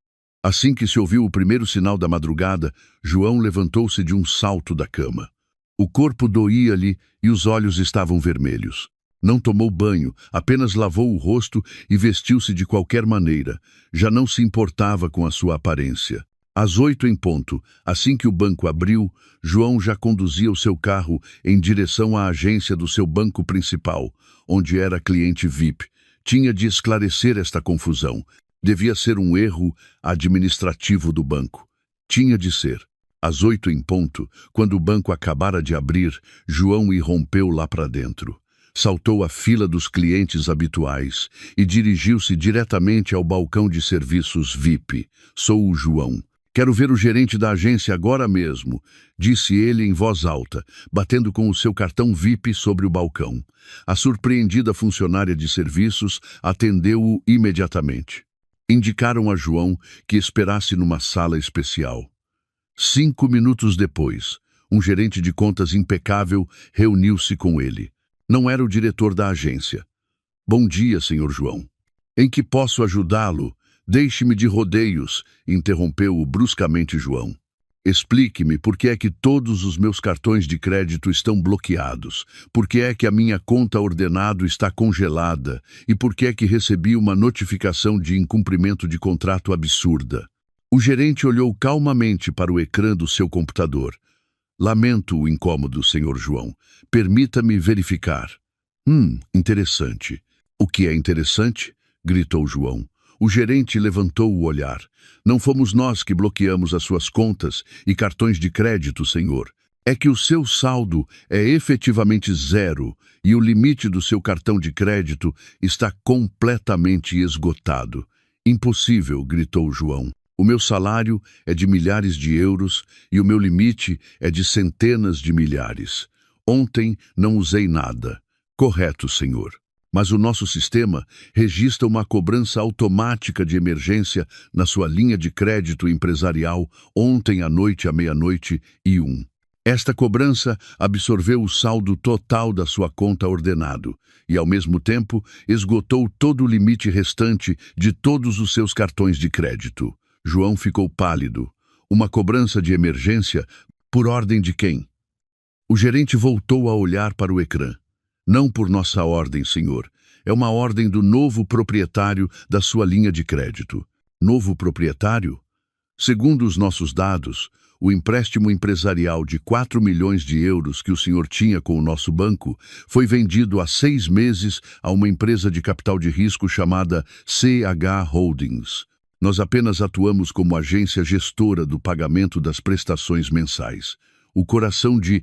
Assim que se ouviu o primeiro sinal da madrugada, João levantou-se de um salto da cama. O corpo doía-lhe e os olhos estavam vermelhos. Não tomou banho, apenas lavou o rosto e vestiu-se de qualquer maneira. Já não se importava com a sua aparência. Às 8 em ponto, assim que o banco abriu, João já conduzia o seu carro em direção à agência do seu banco principal, onde era cliente VIP. Tinha de esclarecer esta confusão. Devia ser um erro administrativo do banco. Tinha de ser. Às 8 em ponto, quando o banco acabara de abrir, João irrompeu lá para dentro. Saltou a fila dos clientes habituais e dirigiu-se diretamente ao balcão de serviços VIP. Sou o João. Quero ver o gerente da agência agora mesmo, disse ele em voz alta, batendo com o seu cartão VIP sobre o balcão. A surpreendida funcionária de serviços atendeu-o imediatamente. Indicaram a João que esperasse numa sala especial. 5 minutos depois, um gerente de contas impecável reuniu-se com ele. Não era o diretor da agência. Bom dia, senhor João. Em que posso ajudá-lo? Deixe-me de rodeios, interrompeu-o bruscamente João. Explique-me por que é que todos os meus cartões de crédito estão bloqueados, por que é que a minha conta ordenado está congelada e por que é que recebi uma notificação de incumprimento de contrato absurda. O gerente olhou calmamente para o ecrã do seu computador. Lamento o incômodo, senhor João. Permita-me verificar. Interessante. O que é interessante? Gritou João. O gerente levantou o olhar. Não fomos nós que bloqueamos as suas contas e cartões de crédito, senhor. É que o seu saldo é efetivamente 0 e o limite do seu cartão de crédito está completamente esgotado. Impossível, gritou João. O meu salário é de milhares de euros e o meu limite é de centenas de milhares. Ontem não usei nada. Correto, senhor. Mas o nosso sistema registra uma cobrança automática de emergência na sua linha de crédito empresarial ontem à noite à 00:01. Esta cobrança absorveu o saldo total da sua conta ordenado e, ao mesmo tempo, esgotou todo o limite restante de todos os seus cartões de crédito. João ficou pálido. Uma cobrança de emergência? Por ordem de quem? O gerente voltou a olhar para o ecrã. Não por nossa ordem, senhor. É uma ordem do novo proprietário da sua linha de crédito. Novo proprietário? Segundo os nossos dados, o empréstimo empresarial de 4 milhões de euros que o senhor tinha com o nosso banco foi vendido há 6 meses a uma empresa de capital de risco chamada CH Holdings. Nós apenas atuamos como agência gestora do pagamento das prestações mensais. O coração de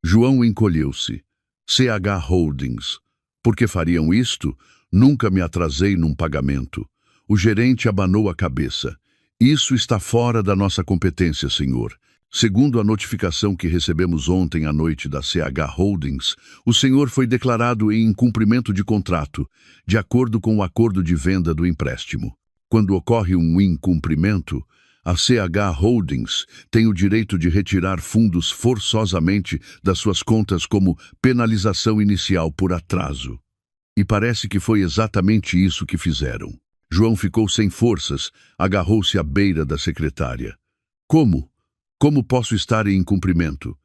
João encolheu-se. CH Holdings. Por que fariam isto? Nunca me atrasei num pagamento. O gerente abanou a cabeça. Isso está fora da nossa competência, senhor. Segundo a notificação que recebemos ontem à noite da CH Holdings, o senhor foi declarado em incumprimento de contrato, de acordo com o acordo de venda do empréstimo. Quando ocorre um incumprimento, a CH Holdings tem o direito de retirar fundos forçosamente das suas contas como penalização inicial por atraso. E parece que foi exatamente isso que fizeram. João ficou sem forças, agarrou-se à beira da secretária. Como? Como posso estar em incumprimento?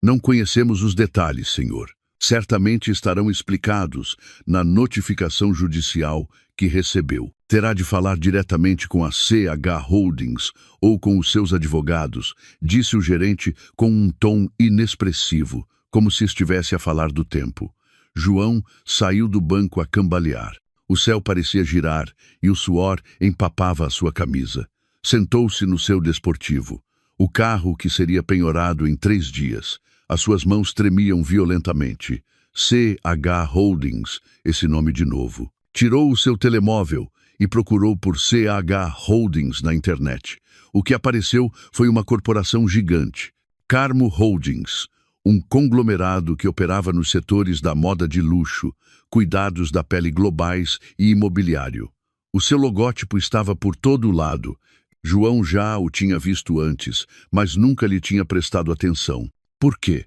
Não conhecemos os detalhes, senhor. Certamente estarão explicados na notificação judicial que recebeu. Terá de falar diretamente com a CH Holdings ou com os seus advogados, disse o gerente com um tom inexpressivo, como se estivesse a falar do tempo. João saiu do banco a cambalear. O céu parecia girar e o suor empapava a sua camisa. Sentou-se no seu desportivo. O carro que seria penhorado em 3 dias. As suas mãos tremiam violentamente. CH Holdings, esse nome de novo. Tirou o seu telemóvel e procurou por CH Holdings na internet. O que apareceu foi uma corporação gigante, Carmo Holdings, um conglomerado que operava nos setores da moda de luxo, cuidados da pele globais e imobiliário. O seu logótipo estava por todo lado. João já o tinha visto antes, mas nunca lhe tinha prestado atenção. Por quê?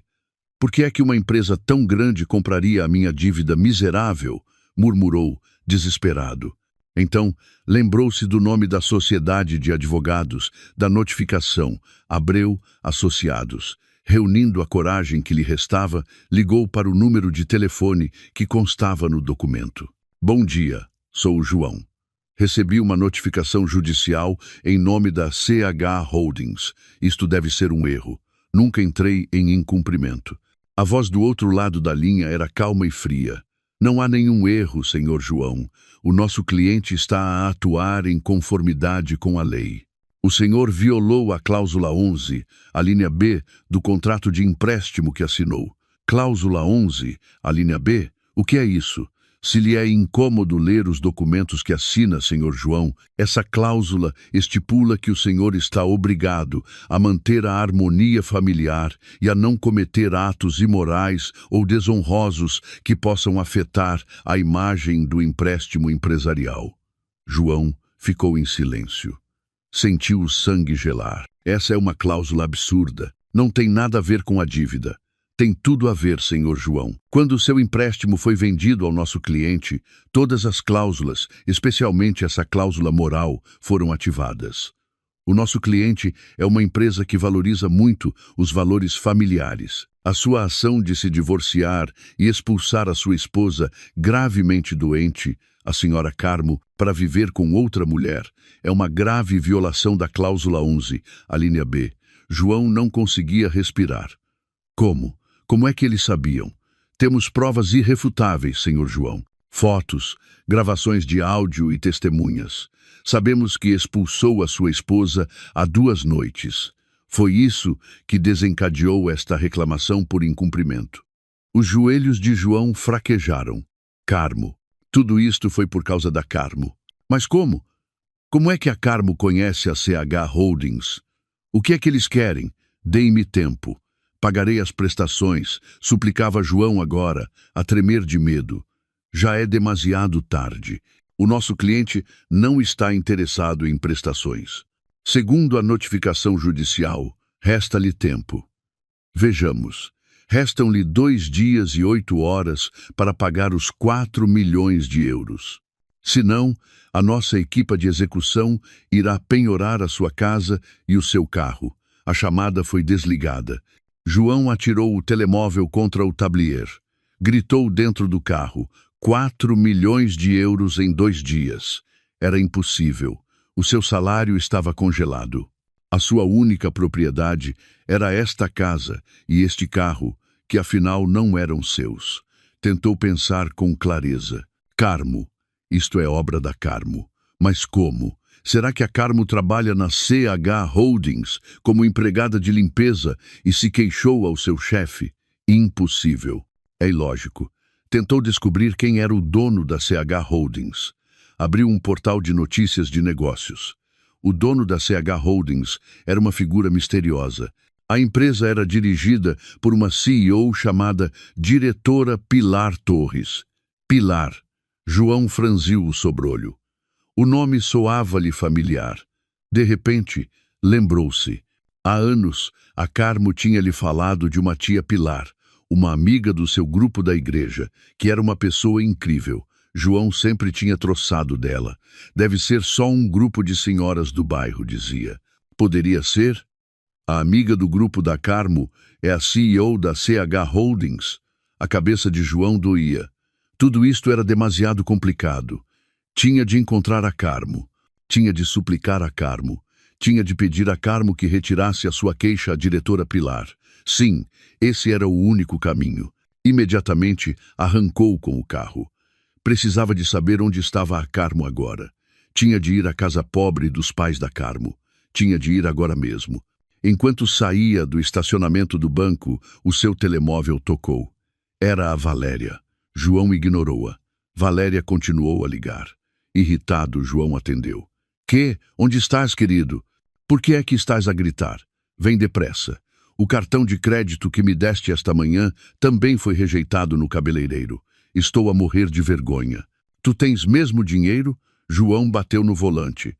Por que é que uma empresa tão grande compraria a minha dívida miserável? Murmurou, desesperado. Então, lembrou-se do nome da sociedade de advogados, da notificação, Abreu Associados. Reunindo a coragem que lhe restava, ligou para o número de telefone que constava no documento. Bom dia, sou o João. Recebi uma notificação judicial em nome da CH Holdings. Isto deve ser um erro. Nunca entrei em incumprimento. A voz do outro lado da linha era calma e fria. Não há nenhum erro, senhor João. O nosso cliente está a atuar em conformidade com a lei. O senhor violou a cláusula 11, a linha B, do contrato de empréstimo que assinou. Cláusula 11, a linha B? O que é isso? Se lhe é incômodo ler os documentos que assina, senhor João, essa cláusula estipula que o senhor está obrigado a manter a harmonia familiar e a não cometer atos imorais ou desonrosos que possam afetar a imagem do empréstimo empresarial. João ficou em silêncio. Sentiu o sangue gelar. Essa é uma cláusula absurda. Não tem nada a ver com a dívida. Tem tudo a ver, senhor João. Quando o seu empréstimo foi vendido ao nosso cliente, todas as cláusulas, especialmente essa cláusula moral, foram ativadas. O nosso cliente é uma empresa que valoriza muito os valores familiares. A sua ação de se divorciar e expulsar a sua esposa gravemente doente, a senhora Carmo, para viver com outra mulher, é uma grave violação da cláusula 11, a linha B. João não conseguia respirar. Como? Como é que eles sabiam? Temos provas irrefutáveis, senhor João. Fotos, gravações de áudio e testemunhas. Sabemos que expulsou a sua esposa há 2 noites. Foi isso que desencadeou esta reclamação por incumprimento. Os joelhos de João fraquejaram. Carmo. Tudo isto foi por causa da Carmo. Mas como? Como é que a Carmo conhece a CH Holdings? O que é que eles querem? Deem-me tempo. Pagarei as prestações, suplicava João agora, a tremer de medo. Já é demasiado tarde. O nosso cliente não está interessado em prestações. Segundo a notificação judicial, resta-lhe tempo. Vejamos. Restam-lhe 2 dias e 8 horas para pagar os 4 milhões de euros. Senão, a nossa equipa de execução irá penhorar a sua casa e o seu carro. A chamada foi desligada. João atirou o telemóvel contra o tablier. Gritou dentro do carro. 4 milhões de euros em 2 dias. Era impossível. O seu salário estava congelado. A sua única propriedade era esta casa e este carro, que afinal não eram seus. Tentou pensar com clareza. Carmo. Isto é obra da Carmo. Mas como? Será que a Carmo trabalha na CH Holdings como empregada de limpeza e se queixou ao seu chefe? Impossível. É ilógico. Tentou descobrir quem era o dono da CH Holdings. Abriu um portal de notícias de negócios. O dono da CH Holdings era uma figura misteriosa. A empresa era dirigida por uma CEO chamada Diretora Pilar Torres. Pilar. João franziu o sobrolho. O nome soava-lhe familiar. De repente, lembrou-se. Há anos, a Carmo tinha-lhe falado de uma tia Pilar, uma amiga do seu grupo da igreja, que era uma pessoa incrível. João sempre tinha troçado dela. Deve ser só um grupo de senhoras do bairro, dizia. Poderia ser? A amiga do grupo da Carmo é a CEO da CH Holdings. A cabeça de João doía. Tudo isto era demasiado complicado. Tinha de encontrar a Carmo. Tinha de suplicar a Carmo. Tinha de pedir a Carmo que retirasse a sua queixa à diretora Pilar. Sim, esse era o único caminho. Imediatamente arrancou com o carro. Precisava de saber onde estava a Carmo agora. Tinha de ir à casa pobre dos pais da Carmo. Tinha de ir agora mesmo. Enquanto saía do estacionamento do banco, o seu telemóvel tocou. Era a Valéria. João ignorou-a. Valéria continuou a ligar. Irritado, João atendeu. Que? Onde estás, querido? Por que é que estás a gritar? Vem depressa. O cartão de crédito que me deste esta manhã também foi rejeitado no cabeleireiro. Estou a morrer de vergonha. Tu tens mesmo dinheiro? João bateu no volante.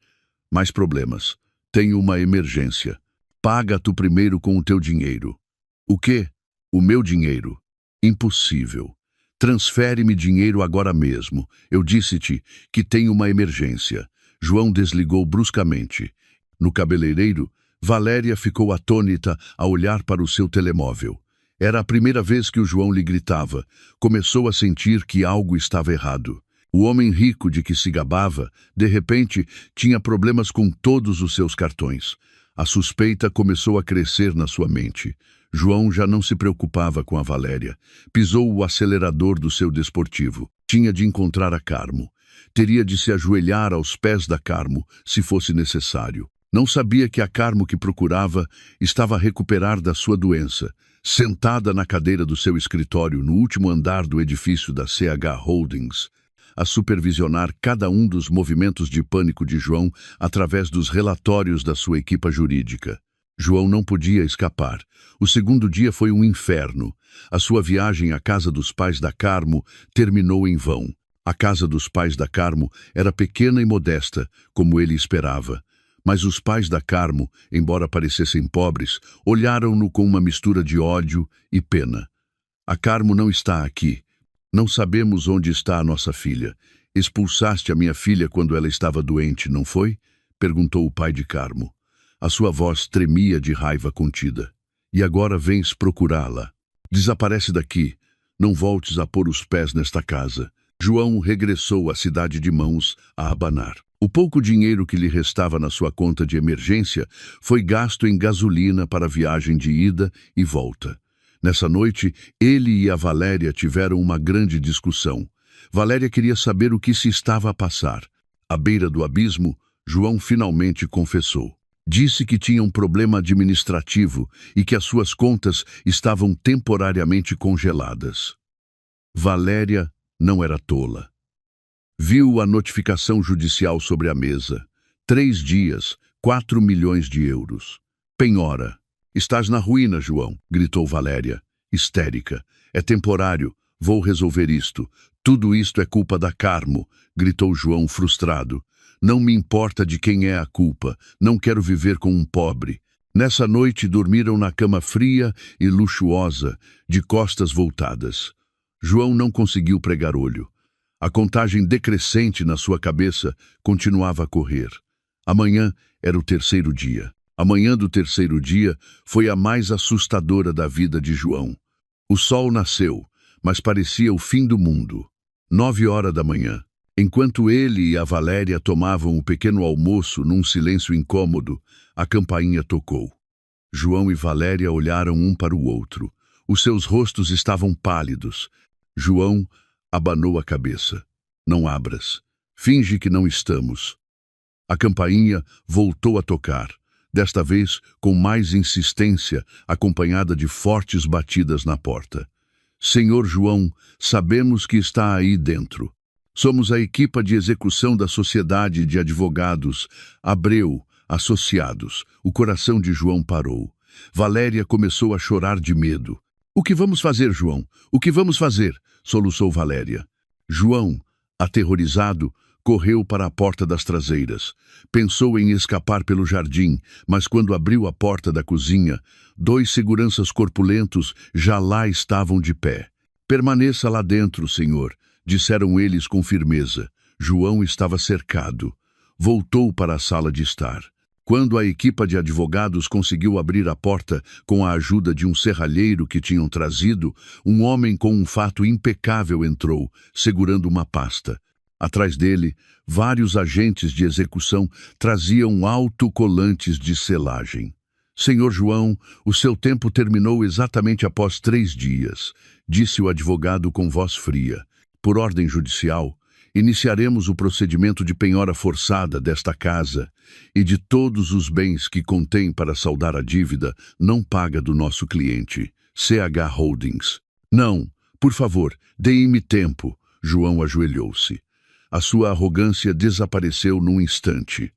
Mais problemas. Tenho uma emergência. Paga tu primeiro com o teu dinheiro. O quê? O meu dinheiro. Impossível. Transfere-me dinheiro agora mesmo. Eu disse-te que tenho uma emergência. João desligou bruscamente. No cabeleireiro, Valéria ficou atônita a olhar para o seu telemóvel. Era a primeira vez que o João lhe gritava. Começou a sentir que algo estava errado. O homem rico de que se gabava, de repente, tinha problemas com todos os seus cartões. A suspeita começou a crescer na sua mente. João já não se preocupava com a Valéria. Pisou o acelerador do seu desportivo. Tinha de encontrar a Carmo. Teria de se ajoelhar aos pés da Carmo, se fosse necessário. Não sabia que a Carmo que procurava estava a recuperar da sua doença, sentada na cadeira do seu escritório no último andar do edifício da CH Holdings, a supervisionar cada um dos movimentos de pânico de João através dos relatórios da sua equipa jurídica. João não podia escapar. O segundo dia foi um inferno. A sua viagem à casa dos pais da Carmo terminou em vão. A casa dos pais da Carmo era pequena e modesta, como ele esperava. Mas os pais da Carmo, embora parecessem pobres, olharam-no com uma mistura de ódio e pena. A Carmo não está aqui. Não sabemos onde está a nossa filha. Expulsaste a minha filha quando ela estava doente, não foi? Perguntou o pai de Carmo. A sua voz tremia de raiva contida. E agora vens procurá-la. Desaparece daqui. Não voltes a pôr os pés nesta casa. João regressou à cidade de mãos a abanar. O pouco dinheiro que lhe restava na sua conta de emergência foi gasto em gasolina para a viagem de ida e volta. Nessa noite, ele e a Valéria tiveram uma grande discussão. Valéria queria saber o que se estava a passar. À beira do abismo, João finalmente confessou. Disse que tinha um problema administrativo e que as suas contas estavam temporariamente congeladas. Valéria não era tola. Viu a notificação judicial sobre a mesa. 3 dias, 4 milhões de euros. Penhora. Estás na ruína, João, gritou Valéria, histérica. É temporário, vou resolver isto. Tudo isto é culpa da Carmo, gritou João frustrado. Não me importa de quem é a culpa, não quero viver com um pobre. Nessa noite dormiram na cama fria e luxuosa, de costas voltadas. João não conseguiu pregar olho. A contagem decrescente na sua cabeça continuava a correr. Amanhã era o 3º dia. A manhã do 3º dia foi a mais assustadora da vida de João. O sol nasceu, mas parecia o fim do mundo. 9 horas da manhã. Enquanto ele e a Valéria tomavam o pequeno almoço num silêncio incômodo, a campainha tocou. João e Valéria olharam um para o outro. Os seus rostos estavam pálidos. João abanou a cabeça. Não abras. Finge que não estamos. A campainha voltou a tocar, desta vez com mais insistência, acompanhada de fortes batidas na porta. Senhor João, sabemos que está aí dentro. Somos a equipa de execução da Sociedade de Advogados Abreu Associados. O coração de João parou. Valéria começou a chorar de medo. O que vamos fazer, João? O que vamos fazer? Soluçou Valéria. João, aterrorizado, correu para a porta das traseiras. Pensou em escapar pelo jardim, mas quando abriu a porta da cozinha, 2 seguranças corpulentos já lá estavam de pé. Permaneça lá dentro, senhor. disseram eles com firmeza. João estava cercado. Voltou para a sala de estar. Quando a equipa de advogados conseguiu abrir a porta com a ajuda de um serralheiro que tinham trazido, um homem com um fato impecável entrou, segurando uma pasta. Atrás dele, vários agentes de execução traziam autocolantes de selagem. Senhor João, o seu tempo terminou exatamente após 3 dias, disse o advogado com voz fria. Por ordem judicial, iniciaremos o procedimento de penhora forçada desta casa e de todos os bens que contém para saldar a dívida não paga do nosso cliente, CH Holdings. Não, por favor, deem-me tempo. João ajoelhou-se. A sua arrogância desapareceu num instante.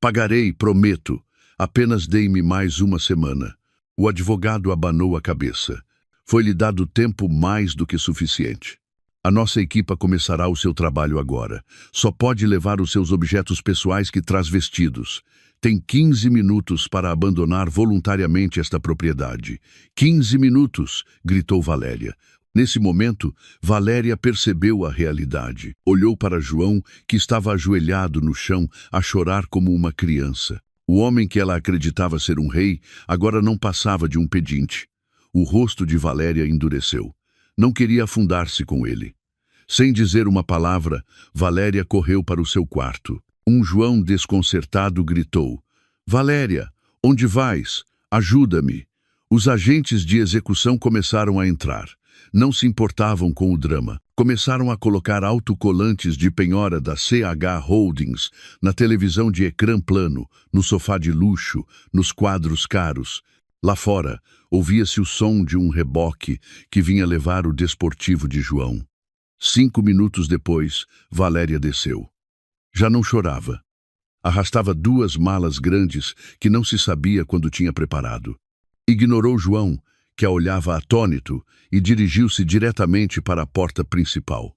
Pagarei, prometo. Apenas dei-me mais uma semana. O advogado abanou a cabeça. Foi-lhe dado tempo mais do que suficiente. A nossa equipa começará o seu trabalho agora. Só pode levar os seus objetos pessoais que traz vestidos. Tem 15 minutos para abandonar voluntariamente esta propriedade. 15 minutos, gritou Valéria. Nesse momento, Valéria percebeu a realidade. Olhou para João, que estava ajoelhado no chão, a chorar como uma criança. O homem que ela acreditava ser um rei, agora não passava de um pedinte. O rosto de Valéria endureceu. Não queria afundar-se com ele. Sem dizer uma palavra, Valéria correu para o seu quarto. Um João desconcertado gritou: Valéria, onde vais? Ajuda-me. Os agentes de execução começaram a entrar. Não se importavam com o drama. Começaram a colocar autocolantes de penhora da CH Holdings na televisão de ecrã plano, no sofá de luxo, nos quadros caros. Lá fora, ouvia-se o som de um reboque que vinha levar o desportivo de João. 5 minutos depois, Valéria desceu. Já não chorava. Arrastava 2 malas grandes que não se sabia quando tinha preparado. Ignorou João, que a olhava atônito, e dirigiu-se diretamente para a porta principal.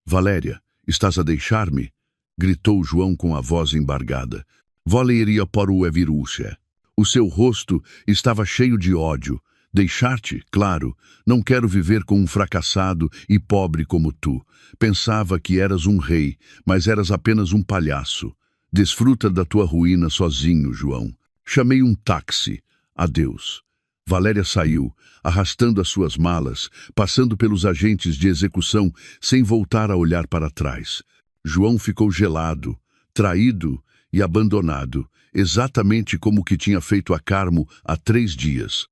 Valéria, estás a deixar-me? Gritou João com a voz embargada. Voleria por o evirúcia. O seu rosto estava cheio de ódio. Deixar-te? Claro, não quero viver com um fracassado e pobre como tu. Pensava que eras um rei, mas eras apenas um palhaço. Desfruta da tua ruína sozinho, João. Chamei um táxi. Adeus. Valéria saiu, arrastando as suas malas, passando pelos agentes de execução, sem voltar a olhar para trás. João ficou gelado, traído e abandonado, exatamente como o que tinha feito a Carmo há 3 dias.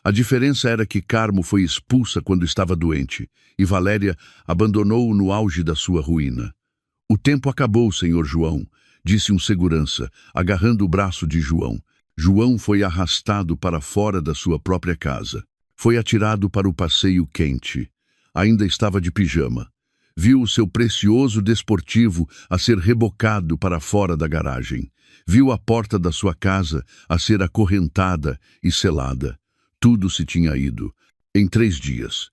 A diferença era que Carmo foi expulsa quando estava doente, e Valéria abandonou-o no auge da sua ruína. O tempo acabou, senhor João, disse um segurança, agarrando o braço de João. João foi arrastado para fora da sua própria casa. Foi atirado para o passeio quente. Ainda estava de pijama. Viu o seu precioso desportivo a ser rebocado para fora da garagem. Viu a porta da sua casa a ser acorrentada e selada. Tudo se tinha ido. Em 3 dias.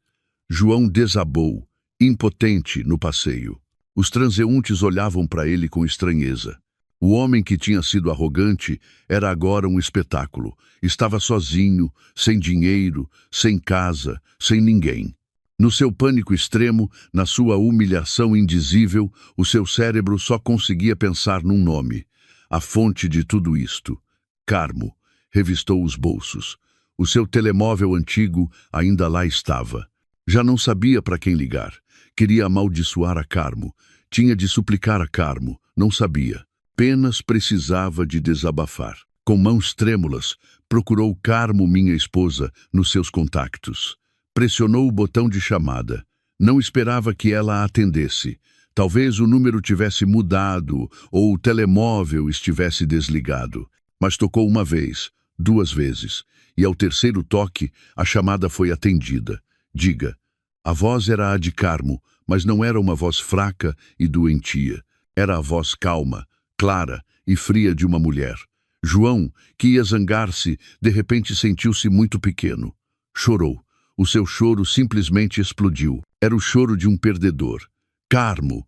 João desabou, impotente, no passeio. Os transeuntes olhavam para ele com estranheza. O homem que tinha sido arrogante era agora um espetáculo. Estava sozinho, sem dinheiro, sem casa, sem ninguém. No seu pânico extremo, na sua humilhação indizível, o seu cérebro só conseguia pensar num nome. A fonte de tudo isto. Carmo. Revistou os bolsos. O seu telemóvel antigo ainda lá estava. Já não sabia para quem ligar. Queria amaldiçoar a Carmo. Tinha de suplicar a Carmo. Não sabia. Apenas precisava de desabafar. Com mãos trêmulas, procurou Carmo, minha esposa, nos seus contactos. Pressionou o botão de chamada. Não esperava que ela a atendesse. Talvez o número tivesse mudado ou o telemóvel estivesse desligado. Mas tocou 1 vez, 2 vezes, e ao 3º toque, a chamada foi atendida. Diga. A voz era a de Carmo, mas não era uma voz fraca e doentia. Era a voz calma, clara e fria de uma mulher. João, que ia zangar-se, de repente sentiu-se muito pequeno. Chorou. O seu choro simplesmente explodiu. Era o choro de um perdedor. Carmo!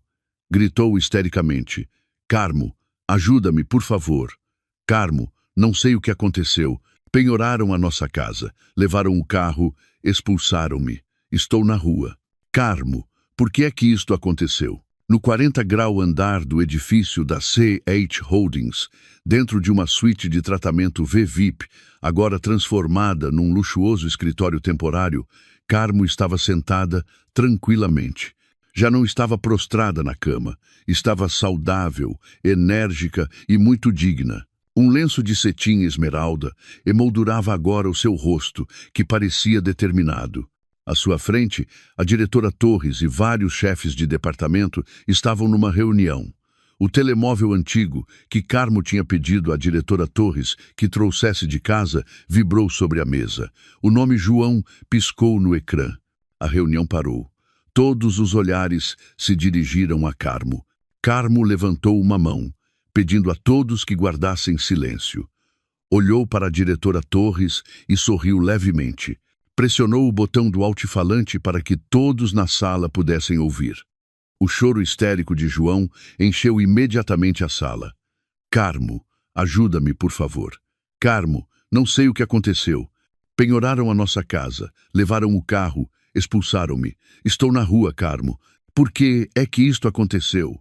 Gritou histericamente. Carmo, ajuda-me, por favor. Carmo, não sei o que aconteceu. Penhoraram a nossa casa, levaram o carro, expulsaram-me. Estou na rua. Carmo, Por que é que isto aconteceu? No 40-grau andar do edifício da CH Holdings, dentro de uma suíte de tratamento VVIP, agora transformada num luxuoso escritório temporário, Carmo estava sentada tranquilamente. Já não estava prostrada na cama. Estava saudável, enérgica e muito digna. Um lenço de cetim esmeralda emoldurava agora o seu rosto, que parecia determinado. À sua frente, a diretora Torres e vários chefes de departamento estavam numa reunião. O telemóvel antigo, que Carmo tinha pedido à diretora Torres que trouxesse de casa, vibrou sobre a mesa. O nome João piscou no ecrã. A reunião parou. Todos os olhares se dirigiram a Carmo. Carmo levantou uma mão, pedindo a todos que guardassem silêncio. Olhou para a diretora Torres e sorriu levemente. Pressionou o botão do altifalante para que todos na sala pudessem ouvir. O choro histérico de João encheu imediatamente a sala. Carmo, ajuda-me, por favor. Carmo, não sei o que aconteceu. Penhoraram a nossa casa, levaram o carro, expulsaram-me. Estou na rua, Carmo. Por que é que isto aconteceu?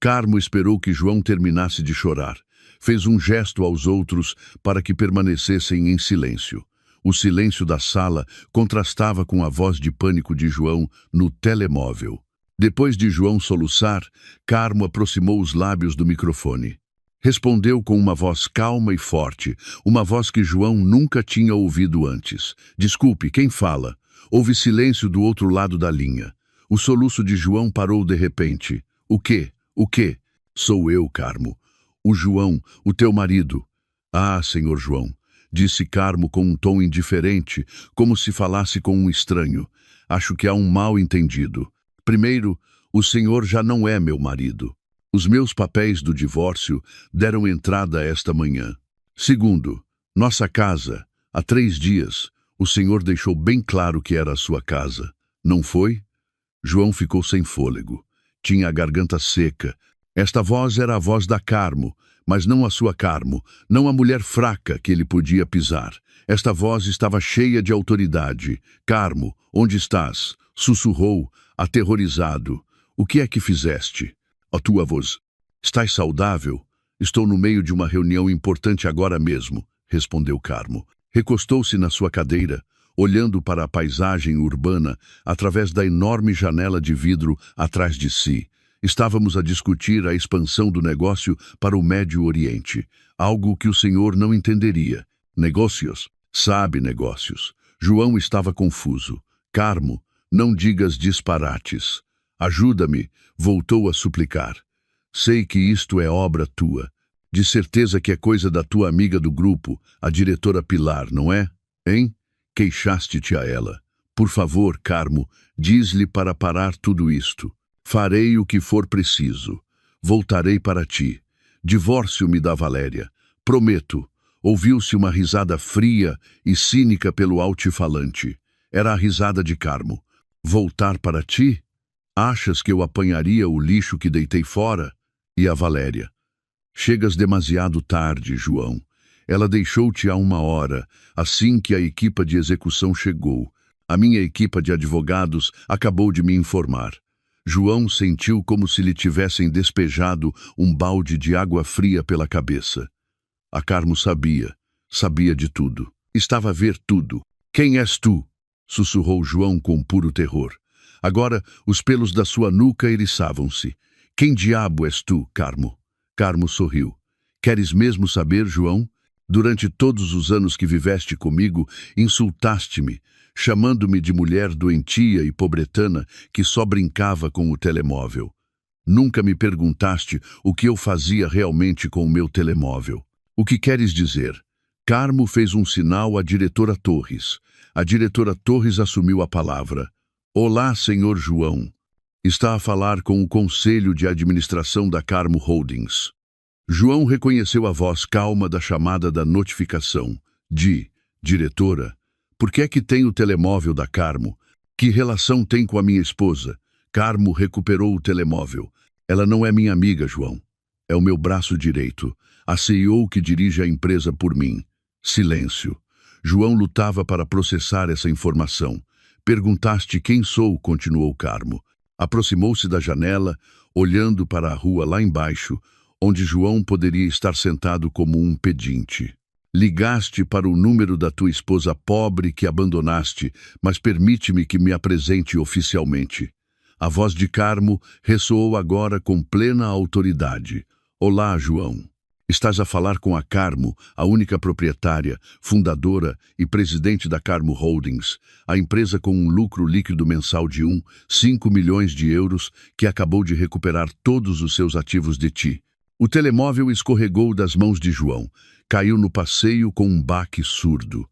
Carmo esperou que João terminasse de chorar. Fez um gesto aos outros para que permanecessem em silêncio. O silêncio da sala contrastava com a voz de pânico de João no telemóvel. Depois de João soluçar, Carmo aproximou os lábios do microfone. Respondeu com uma voz calma e forte, uma voz que João nunca tinha ouvido antes. Desculpe, quem fala? Houve silêncio do outro lado da linha. O soluço de João parou de repente. O quê? O quê? Sou eu, Carmo. O João, o teu marido. Ah, senhor João, disse Carmo com um tom indiferente, como se falasse com um estranho. Acho que há um mal-entendido. Primeiro, o senhor já não é meu marido. Os meus papéis do divórcio deram entrada esta manhã. Segundo, nossa casa, há 3 dias, o senhor deixou bem claro que era a sua casa. Não foi? João ficou sem fôlego. Tinha a garganta seca. Esta voz era a voz da Carmo, mas não a sua Carmo, não a mulher fraca que ele podia pisar. Esta voz estava cheia de autoridade. Carmo, onde estás? Sussurrou, aterrorizado. O que é que fizeste? A tua voz. Estás saudável? Estou no meio de uma reunião importante agora mesmo, respondeu Carmo. Recostou-se na sua cadeira, olhando para a paisagem urbana através da enorme janela de vidro atrás de si. Estávamos a discutir a expansão do negócio para o Médio Oriente, algo que o senhor não entenderia. Negócios? Sabe negócios. João estava confuso. Carmo, não digas disparates. Ajuda-me, voltou a suplicar. Sei que isto é obra tua. De certeza que é coisa da tua amiga do grupo, a diretora Pilar, não é? Hein? Queixaste-te a ela. Por favor, Carmo, diz-lhe para parar tudo isto. Farei o que for preciso. Voltarei para ti. Divórcio-me da Valéria. Prometo. Ouviu-se uma risada fria e cínica pelo altifalante. Era a risada de Carmo. Voltar para ti? Achas que eu apanharia o lixo que deitei fora? E a Valéria? Chegas demasiado tarde, João. Ela deixou-te há 1 hora, assim que a equipa de execução chegou. A minha equipa de advogados acabou de me informar. João sentiu como se lhe tivessem despejado um balde de água fria pela cabeça. A Carmo sabia de tudo. Estava a ver tudo. Quem és tu? Sussurrou João com puro terror. Agora os pelos da sua nuca eriçavam-se. Quem diabo és tu, Carmo? Carmo sorriu. Queres mesmo saber, João? Durante todos os anos que viveste comigo, insultaste-me, chamando-me de mulher doentia e pobretana que só brincava com o telemóvel. Nunca me perguntaste o que eu fazia realmente com o meu telemóvel. O que queres dizer? Carmo fez um sinal à diretora Torres. A diretora Torres assumiu a palavra. Olá, senhor João. Está a falar com o Conselho de Administração da Carmo Holdings. João reconheceu a voz calma da chamada da notificação. Diretora, por que é que tem o telemóvel da Carmo? Que relação tem com a minha esposa? Carmo recuperou o telemóvel. Ela não é minha amiga, João. É o meu braço direito. A CEO que dirige a empresa por mim. Silêncio. João lutava para processar essa informação. Perguntaste quem sou, continuou Carmo. Aproximou-se da janela, olhando para a rua lá embaixo, onde João poderia estar sentado como um pedinte. Ligaste para o número da tua esposa pobre que abandonaste, mas permite-me que me apresente oficialmente. A voz de Carmo ressoou agora com plena autoridade. Olá, João. Estás a falar com a Carmo, a única proprietária, fundadora e presidente da Carmo Holdings, a empresa com um lucro líquido mensal de 5 milhões de euros que acabou de recuperar todos os seus ativos de ti. O telemóvel escorregou das mãos de João, caiu no passeio com um baque surdo.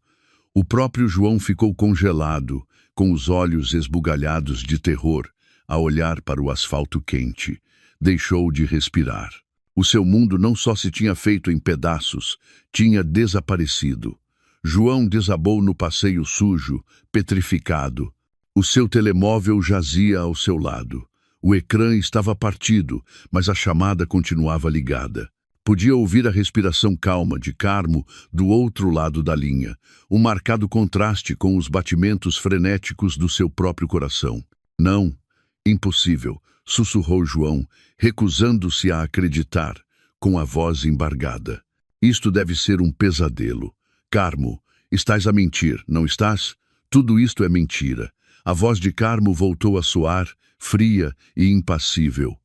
O próprio João ficou congelado, com os olhos esbugalhados de terror, a olhar para o asfalto quente. Deixou de respirar. O seu mundo não só se tinha feito em pedaços, tinha desaparecido. João desabou no passeio sujo, petrificado. O seu telemóvel jazia ao seu lado. O ecrã estava partido, mas a chamada continuava ligada. Podia ouvir a respiração calma de Carmo do outro lado da linha, um marcado contraste com os batimentos frenéticos do seu próprio coração. Não, impossível, sussurrou João, recusando-se a acreditar, com a voz embargada. Isto deve ser um pesadelo. Carmo, estás a mentir, não estás? Tudo isto é mentira. A voz de Carmo voltou a soar, fria e impassível.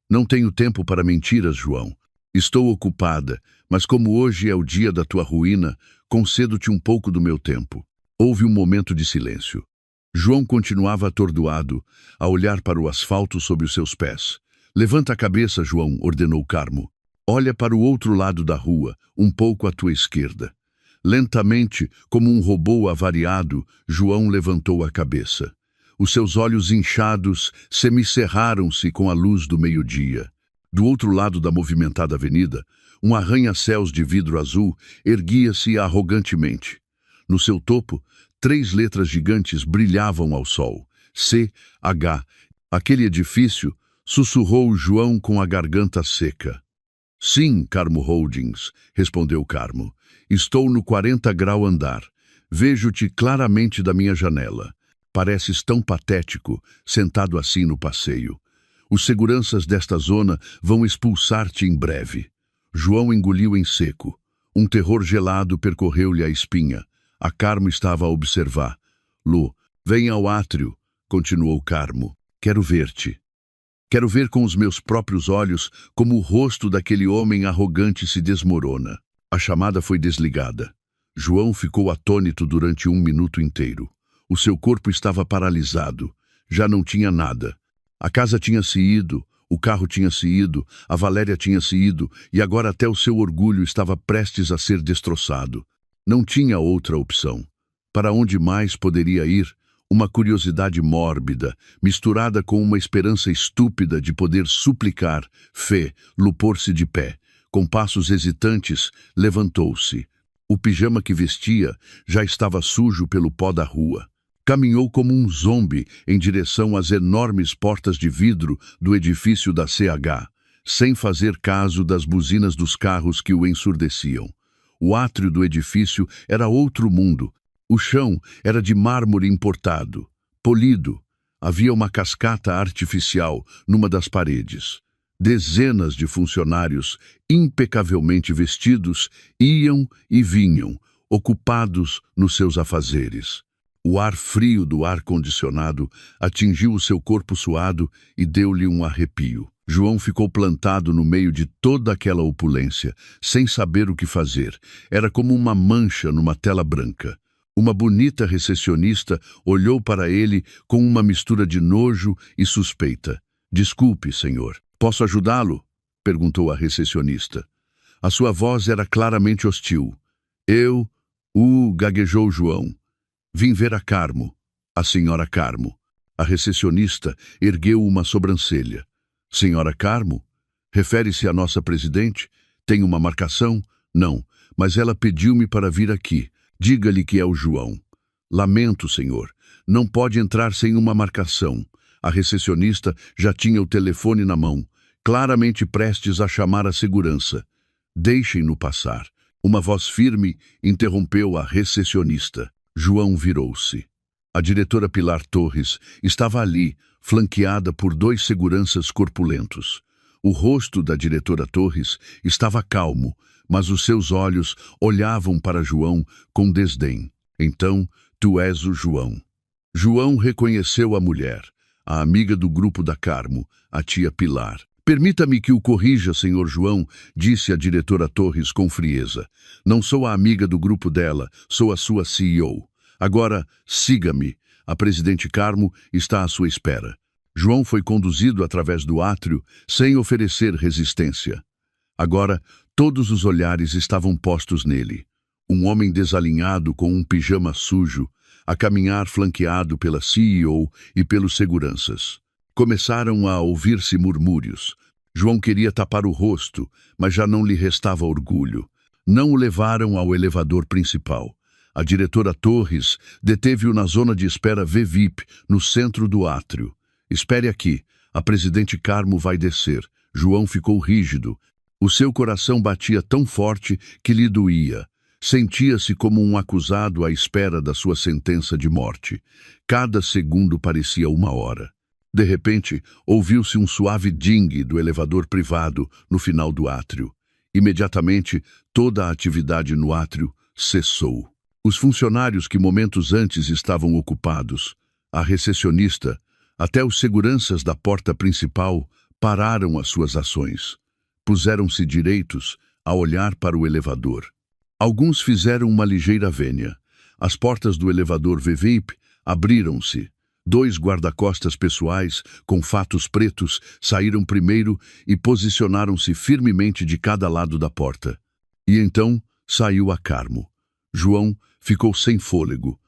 Não tenho tempo para mentiras, João. Estou ocupada, mas como hoje é o dia da tua ruína, concedo-te um pouco do meu tempo. Houve um momento de silêncio. João continuava atordoado, a olhar para o asfalto sob os seus pés. Levanta a cabeça, João, ordenou Carmo. Olha para o outro lado da rua, um pouco à tua esquerda. Lentamente, como um robô avariado, João levantou a cabeça. Os seus olhos inchados semicerraram-se com a luz do meio-dia. Do outro lado da movimentada avenida, um arranha-céus de vidro azul erguia-se arrogantemente. No seu topo, 3 letras gigantes brilhavam ao sol. CH. Aquele edifício, sussurrou João com a garganta seca. Sim, Carmo Holdings, respondeu Carmo. Estou no 40 grau andar. Vejo-te claramente da minha janela. Pareces tão patético, sentado assim no passeio. Os seguranças desta zona vão expulsar-te em breve. João engoliu em seco. Um terror gelado percorreu-lhe a espinha. A Carmo estava a observar. Lu, venha ao átrio, continuou Carmo. Quero ver-te. Quero ver com os meus próprios olhos como o rosto daquele homem arrogante se desmorona. A chamada foi desligada. João ficou atônito durante 1 minuto inteiro. O seu corpo estava paralisado. Já não tinha nada. A casa tinha se ido, o carro tinha se ido, a Valéria tinha se ido, e agora até o seu orgulho estava prestes a ser destroçado. Não tinha outra opção. Para onde mais poderia ir? Uma curiosidade mórbida, misturada com uma esperança estúpida de poder suplicar, Lu pôr-se de pé. Com passos hesitantes, levantou-se. O pijama que vestia já estava sujo pelo pó da rua. Caminhou como um zombi em direção às enormes portas de vidro do edifício da CH, sem fazer caso das buzinas dos carros que o ensurdeciam. O átrio do edifício era outro mundo. O chão era de mármore importado, polido. Havia uma cascata artificial numa das paredes. Dezenas de funcionários, impecavelmente vestidos, iam e vinham, ocupados nos seus afazeres. O ar frio do ar-condicionado atingiu o seu corpo suado e deu-lhe um arrepio. João ficou plantado no meio de toda aquela opulência, sem saber o que fazer. Era como uma mancha numa tela branca. Uma bonita recepcionista olhou para ele com uma mistura de nojo e suspeita. Desculpe, senhor. Posso ajudá-lo? Perguntou a recepcionista. A sua voz era claramente hostil. Gaguejou João. Vim ver a Carmo, a senhora Carmo. A recepcionista ergueu uma sobrancelha. Senhora Carmo? Refere-se à nossa presidente? Tem uma marcação? Não, mas ela pediu-me para vir aqui. Diga-lhe que é o João. Lamento, senhor. Não pode entrar sem uma marcação. A recepcionista já tinha o telefone na mão, claramente prestes a chamar a segurança. Deixem-no passar. Uma voz firme interrompeu a recepcionista. João virou-se. A diretora Pilar Torres estava ali, flanqueada por 2 seguranças corpulentos. O rosto da diretora Torres estava calmo, mas os seus olhos olhavam para João com desdém. Então, tu és o João. João reconheceu a mulher, a amiga do grupo da Carmo, a tia Pilar. Permita-me que o corrija, senhor João, disse a diretora Torres com frieza. Não sou a amiga do grupo dela, sou a sua CEO. Agora, siga-me. A presidente Carmo está à sua espera. João foi conduzido através do átrio, sem oferecer resistência. Agora, todos os olhares estavam postos nele. Um homem desalinhado com um pijama sujo, a caminhar flanqueado pela CEO e pelos seguranças. Começaram a ouvir-se murmúrios. João queria tapar o rosto, mas já não lhe restava orgulho. Não o levaram ao elevador principal. A diretora Torres deteve-o na zona de espera VIP, no centro do átrio. Espere aqui, a presidente Carmo vai descer. João ficou rígido. O seu coração batia tão forte que lhe doía. Sentia-se como um acusado à espera da sua sentença de morte. Cada segundo parecia uma hora. De repente, ouviu-se um suave dingue do elevador privado no final do átrio. Imediatamente, toda a atividade no átrio cessou. Os funcionários que momentos antes estavam ocupados, a recepcionista, até os seguranças da porta principal, pararam as suas ações. Puseram-se direitos a olhar para o elevador. Alguns fizeram uma ligeira vênia. As portas do elevador VIP abriram-se. 2 guarda-costas pessoais, com fatos pretos, saíram primeiro e posicionaram-se firmemente de cada lado da porta. E então saiu a Carmo. João ficou sem fôlego.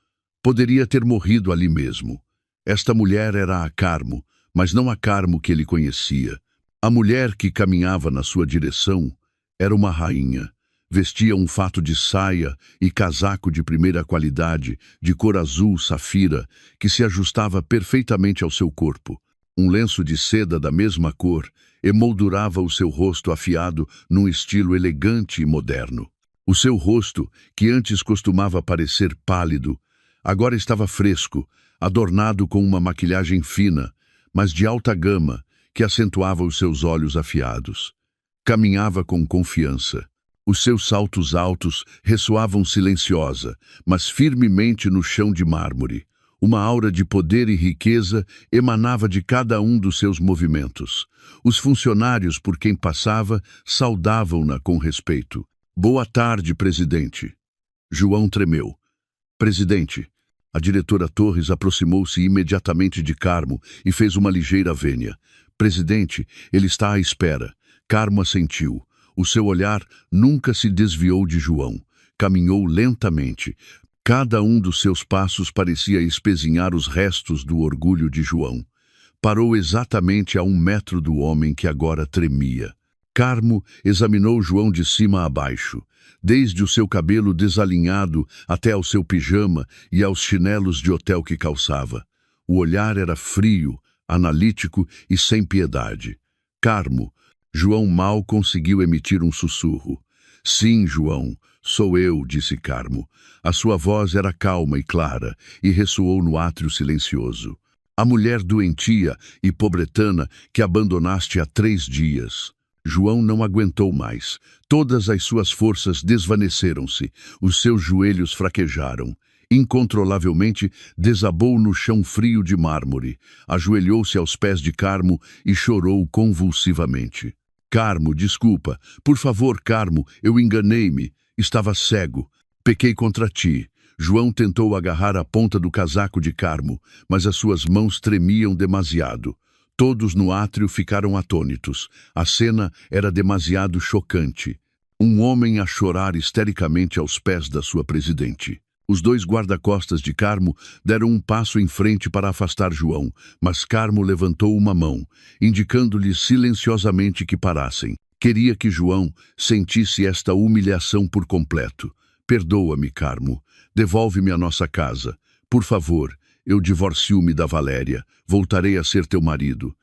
Poderia ter morrido ali mesmo. Esta mulher era a Carmo, mas não a Carmo que ele conhecia. A mulher que caminhava na sua direção era uma rainha. Vestia um fato de saia e casaco de primeira qualidade, de cor azul safira, que se ajustava perfeitamente ao seu corpo. Um lenço de seda da mesma cor emoldurava o seu rosto afiado num estilo elegante e moderno. O seu rosto, que antes costumava parecer pálido, agora estava fresco, adornado com uma maquilhagem fina, mas de alta gama, que acentuava os seus olhos afiados. Caminhava com confiança. Os seus saltos altos ressoavam silenciosa, mas firmemente no chão de mármore. Uma aura de poder e riqueza emanava de cada um dos seus movimentos. Os funcionários por quem passava saudavam-na com respeito. Boa tarde, presidente. João tremeu. Presidente. A diretora Torres aproximou-se imediatamente de Carmo e fez uma ligeira vênia. Presidente, ele está à espera. Carmo assentiu. O seu olhar nunca se desviou de João. Caminhou lentamente. Cada um dos seus passos parecia espezinhar os restos do orgulho de João. Parou exatamente a 1 metro do homem que agora tremia. Carmo examinou João de cima a baixo, desde o seu cabelo desalinhado até ao seu pijama e aos chinelos de hotel que calçava. O olhar era frio, analítico e sem piedade. Carmo, João mal conseguiu emitir um sussurro. Sim, João, sou eu, disse Carmo. A sua voz era calma e clara e ressoou no átrio silencioso. A mulher doentia e pobretana que abandonaste há 3 dias. João não aguentou mais. Todas as suas forças desvaneceram-se. Os seus joelhos fraquejaram. Incontrolavelmente, desabou no chão frio de mármore. Ajoelhou-se aos pés de Carmo e chorou convulsivamente. Carmo, desculpa. Por favor, Carmo, eu enganei-me. Estava cego. Pequei contra ti. João tentou agarrar a ponta do casaco de Carmo, mas as suas mãos tremiam demasiado. Todos no átrio ficaram atônitos. A cena era demasiado chocante. Um homem a chorar histericamente aos pés da sua presidente. Os 2 guarda-costas de Carmo deram um passo em frente para afastar João, mas Carmo levantou uma mão, indicando-lhe silenciosamente que parassem. Queria que João sentisse esta humilhação por completo. Perdoa-me, Carmo. Devolve-me a nossa casa. Por favor, eu divorcio-me da Valéria. Voltarei a ser teu marido.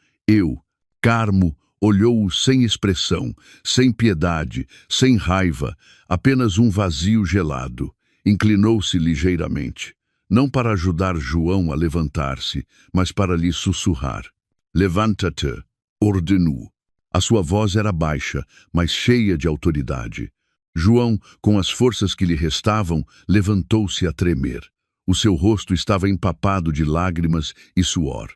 Carmo, olhou-o sem expressão, sem piedade, sem raiva, apenas um vazio gelado. Inclinou-se ligeiramente. não para ajudar João a levantar-se, mas para lhe sussurrar. Levanta-te, ordenou. A sua voz era baixa, mas cheia de autoridade. João, com as forças que lhe restavam, levantou-se a tremer. O seu rosto estava empapado de lágrimas e suor.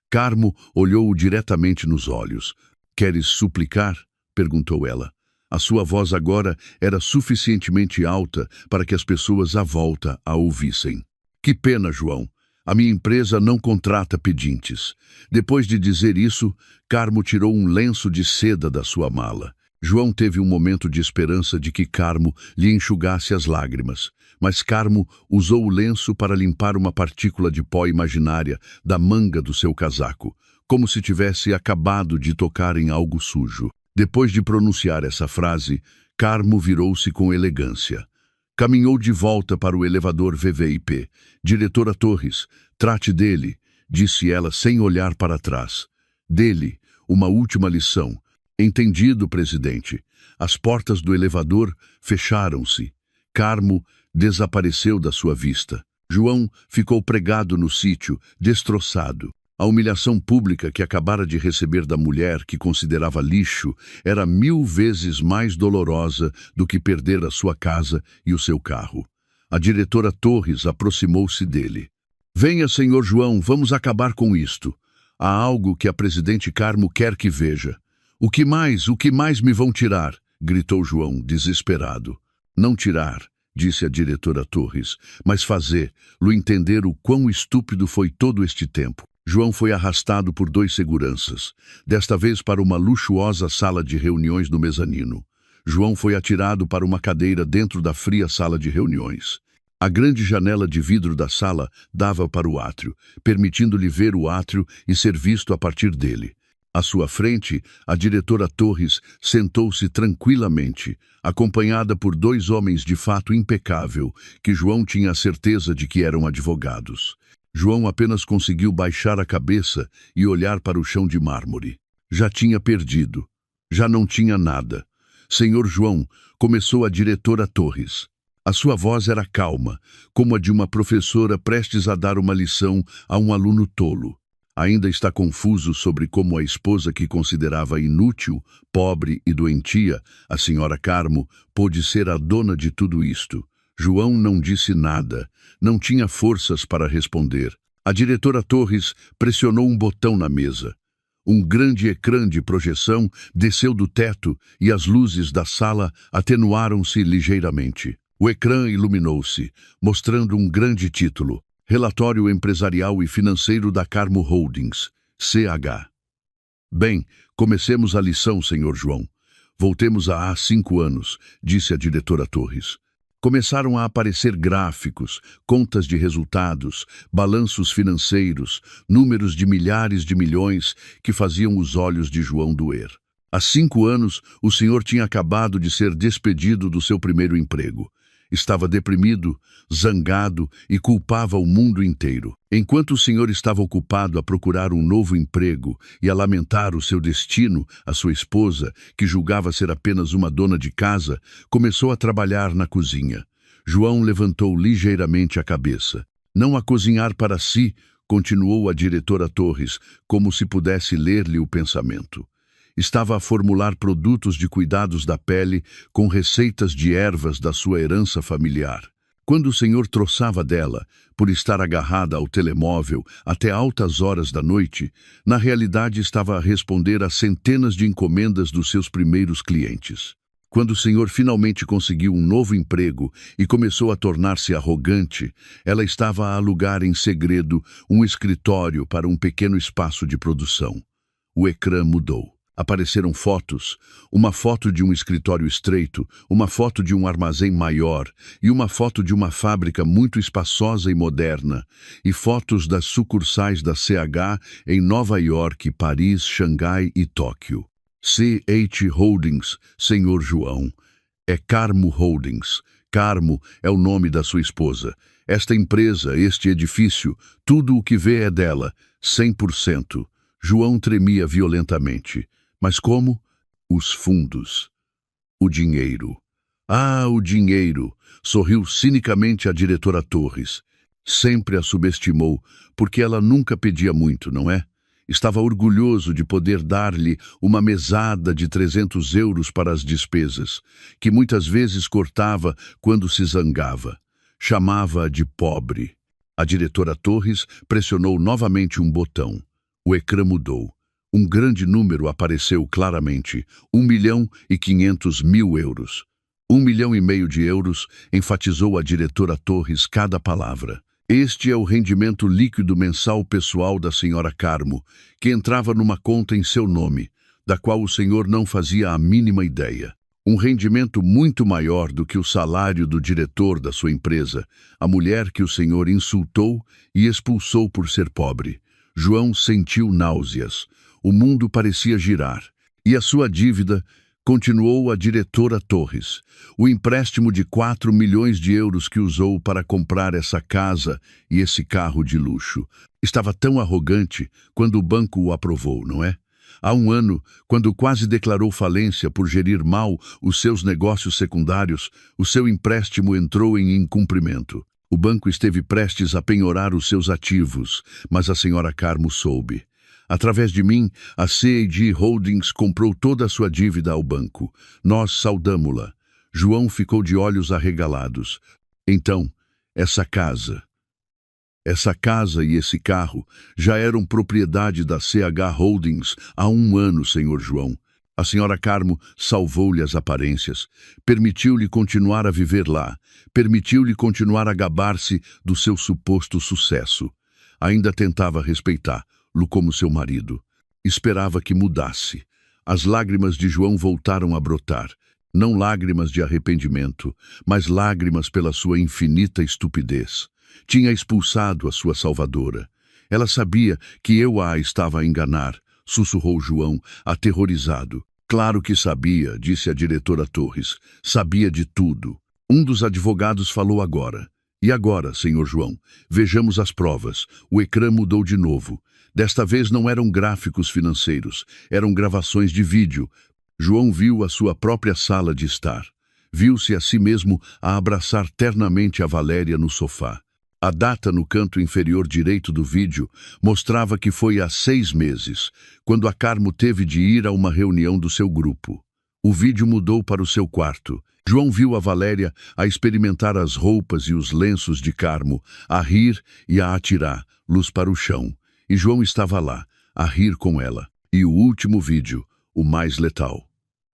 Carmo olhou-o diretamente nos olhos. Queres suplicar? Perguntou ela. A sua voz agora era suficientemente alta para que as pessoas à volta a ouvissem. Que pena, João. A minha empresa não contrata pedintes. Depois de dizer isso, Carmo tirou um lenço de seda da sua mala. João teve um momento de esperança de que Carmo lhe enxugasse as lágrimas, mas Carmo usou o lenço para limpar uma partícula de pó imaginária da manga do seu casaco, como se tivesse acabado de tocar em algo sujo. Depois de pronunciar essa frase, Carmo virou-se com elegância. Caminhou de volta para o elevador VVIP. Diretora Torres, trate dele, disse ela sem olhar para trás. Dele, uma última lição. Entendido, presidente. As portas do elevador fecharam-se. Carmo desapareceu da sua vista. João ficou pregado no sítio, destroçado. A humilhação pública que acabara de receber da mulher que considerava lixo era 1000 vezes mais dolorosa do que perder a sua casa e o seu carro. A diretora Torres aproximou-se dele. Venha, senhor João, vamos acabar com isto. Há algo que a presidente Carmo quer que veja. O que mais me vão tirar? Gritou João, desesperado. Não tirar, disse a diretora Torres, mas fazer-lo entender o quão estúpido foi todo este tempo. João foi arrastado por 2 seguranças, desta vez para uma luxuosa sala de reuniões no mezanino. João foi atirado para uma cadeira dentro da fria sala de reuniões. A grande janela de vidro da sala dava para o átrio, permitindo-lhe ver o átrio e ser visto a partir dele. À sua frente, a diretora Torres sentou-se tranquilamente, acompanhada por 2 homens de fato impecável, que João tinha a certeza de que eram advogados. João apenas conseguiu baixar a cabeça e olhar para o chão de mármore. Já tinha perdido. Já não tinha nada. Senhor João, começou a diretora Torres. A sua voz era calma, como a de uma professora prestes a dar uma lição a um aluno tolo. Ainda está confuso sobre como a esposa que considerava inútil, pobre e doentia, a senhora Carmo, pôde ser a dona de tudo isto. João não disse nada, não tinha forças para responder. A diretora Torres pressionou um botão na mesa. Um grande ecrã de projeção desceu do teto e as luzes da sala atenuaram-se ligeiramente. O ecrã iluminou-se, mostrando um grande título: Relatório Empresarial e Financeiro da Carmo Holdings, CH. Bem, comecemos a lição, senhor João. Voltemos a há 5 anos, disse a diretora Torres. Começaram a aparecer gráficos, contas de resultados, balanços financeiros, números de milhares de milhões que faziam os olhos de João doer. Há 5 anos, o senhor tinha acabado de ser despedido do seu primeiro emprego. Estava deprimido, zangado e culpava o mundo inteiro. Enquanto o senhor estava ocupado a procurar um novo emprego e a lamentar o seu destino, a sua esposa, que julgava ser apenas uma dona de casa, começou a trabalhar na cozinha. João levantou ligeiramente a cabeça. Não a cozinhar para si, continuou a diretora Torres, como se pudesse ler-lhe o pensamento. Estava a formular produtos de cuidados da pele com receitas de ervas da sua herança familiar. Quando o senhor troçava dela, por estar agarrada ao telemóvel até altas horas da noite, na realidade estava a responder a centenas de encomendas dos seus primeiros clientes. Quando o senhor finalmente conseguiu um novo emprego e começou a tornar-se arrogante, ela estava a alugar em segredo um escritório para um pequeno espaço de produção. O ecrã mudou. Apareceram fotos, uma foto de um escritório estreito, uma foto de um armazém maior e uma foto de uma fábrica muito espaçosa e moderna, e fotos das sucursais da CH em Nova York, Paris, Xangai e Tóquio. CH Holdings, senhor João. É Carmo Holdings. Carmo é o nome da sua esposa. Esta empresa, este edifício, tudo o que vê é dela, 100%. João tremia violentamente. Mas como? Os fundos. O dinheiro. Ah, o dinheiro! Sorriu cinicamente a diretora Torres. Sempre a subestimou, porque ela nunca pedia muito, não é? Estava orgulhoso de poder dar-lhe uma mesada de 300 euros para as despesas, que muitas vezes cortava quando se zangava. Chamava-a de pobre. A diretora Torres pressionou novamente um botão. O ecrã mudou. Um grande número apareceu claramente, 1.500.000 euros. 1,5 milhão de euros, enfatizou a diretora Torres cada palavra. Este é o rendimento líquido mensal pessoal da senhora Carmo, que entrava numa conta em seu nome, da qual o senhor não fazia a mínima ideia. Um rendimento muito maior do que o salário do diretor da sua empresa, a mulher que o senhor insultou e expulsou por ser pobre. João sentiu náuseas. O mundo parecia girar. E a sua dívida, continuou a diretora Torres. O empréstimo de 4 milhões de euros que usou para comprar essa casa e esse carro de luxo. Estava tão arrogante quando o banco o aprovou, não é? Há um ano, quando quase declarou falência por gerir mal os seus negócios secundários, o seu empréstimo entrou em incumprimento. O banco esteve prestes a penhorar os seus ativos, mas a senhora Carmo soube. Através de mim, a C&G Holdings comprou toda a sua dívida ao banco. Nós saudamo-la. João ficou de olhos arregalados. Então, essa casa e esse carro já eram propriedade da CH Holdings há um ano, senhor João. A senhora Carmo salvou-lhe as aparências, permitiu-lhe continuar a viver lá, permitiu-lhe continuar a gabar-se do seu suposto sucesso. Ainda tentava respeitá-lo como seu marido. Esperava que mudasse. As lágrimas de João voltaram a brotar. Não lágrimas de arrependimento, mas lágrimas pela sua infinita estupidez. Tinha expulsado a sua salvadora. Ela sabia que eu a estava a enganar, sussurrou João, aterrorizado. Claro que sabia, disse a diretora Torres. Sabia de tudo. Um dos advogados falou agora. E agora, senhor João, vejamos as provas. O ecrã mudou de novo. Desta vez não eram gráficos financeiros, eram gravações de vídeo. João viu a sua própria sala de estar. Viu-se a si mesmo a abraçar ternamente a Valéria no sofá. A data no canto inferior direito do vídeo mostrava que foi há 6 meses, quando a Carmo teve de ir a uma reunião do seu grupo. O vídeo mudou para o seu quarto. João viu a Valéria a experimentar as roupas e os lenços de Carmo, a rir e a atirar, luz para o chão. E João estava lá, a rir com ela. E o último vídeo, o mais letal.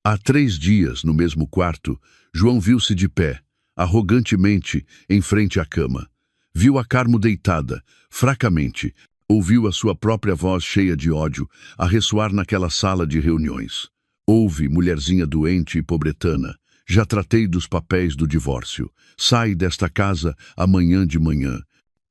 Há 3 dias, no mesmo quarto, João viu-se de pé, arrogantemente, em frente à cama. Viu a Carmo deitada, fracamente. Ouviu a sua própria voz cheia de ódio a ressoar naquela sala de reuniões. Ouve, mulherzinha doente e pobretana. Já tratei dos papéis do divórcio. Sai desta casa amanhã de manhã.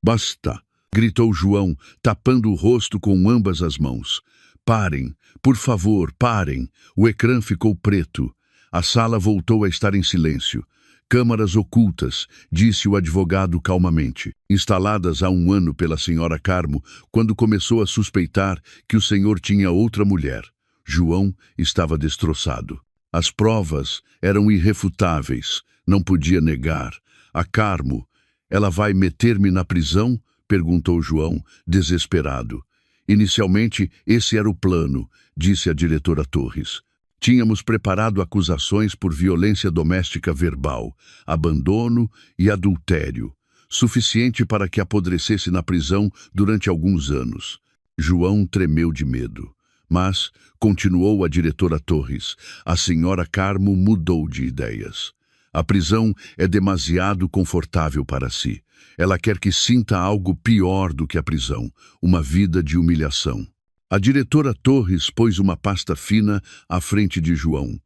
Basta! Gritou João, tapando o rosto com ambas as mãos. Parem, por favor, parem. O ecrã ficou preto. A sala voltou a estar em silêncio. Câmaras ocultas, disse o advogado calmamente, instaladas há um ano pela senhora Carmo, quando começou a suspeitar que o senhor tinha outra mulher. João estava destroçado. As provas eram irrefutáveis, não podia negar. A Carmo, ela vai meter-me na prisão? Perguntou João, desesperado. Inicialmente, esse era o plano, disse a diretora Torres. Tínhamos preparado acusações por violência doméstica verbal, abandono e adultério, suficiente para que apodrecesse na prisão durante alguns anos. João tremeu de medo. Mas, continuou a diretora Torres, a senhora Carmo mudou de ideias. A prisão é demasiado confortável para si. Ela quer que sinta algo pior do que a prisão, uma vida de humilhação. A diretora Torres pôs uma pasta fina à frente de João.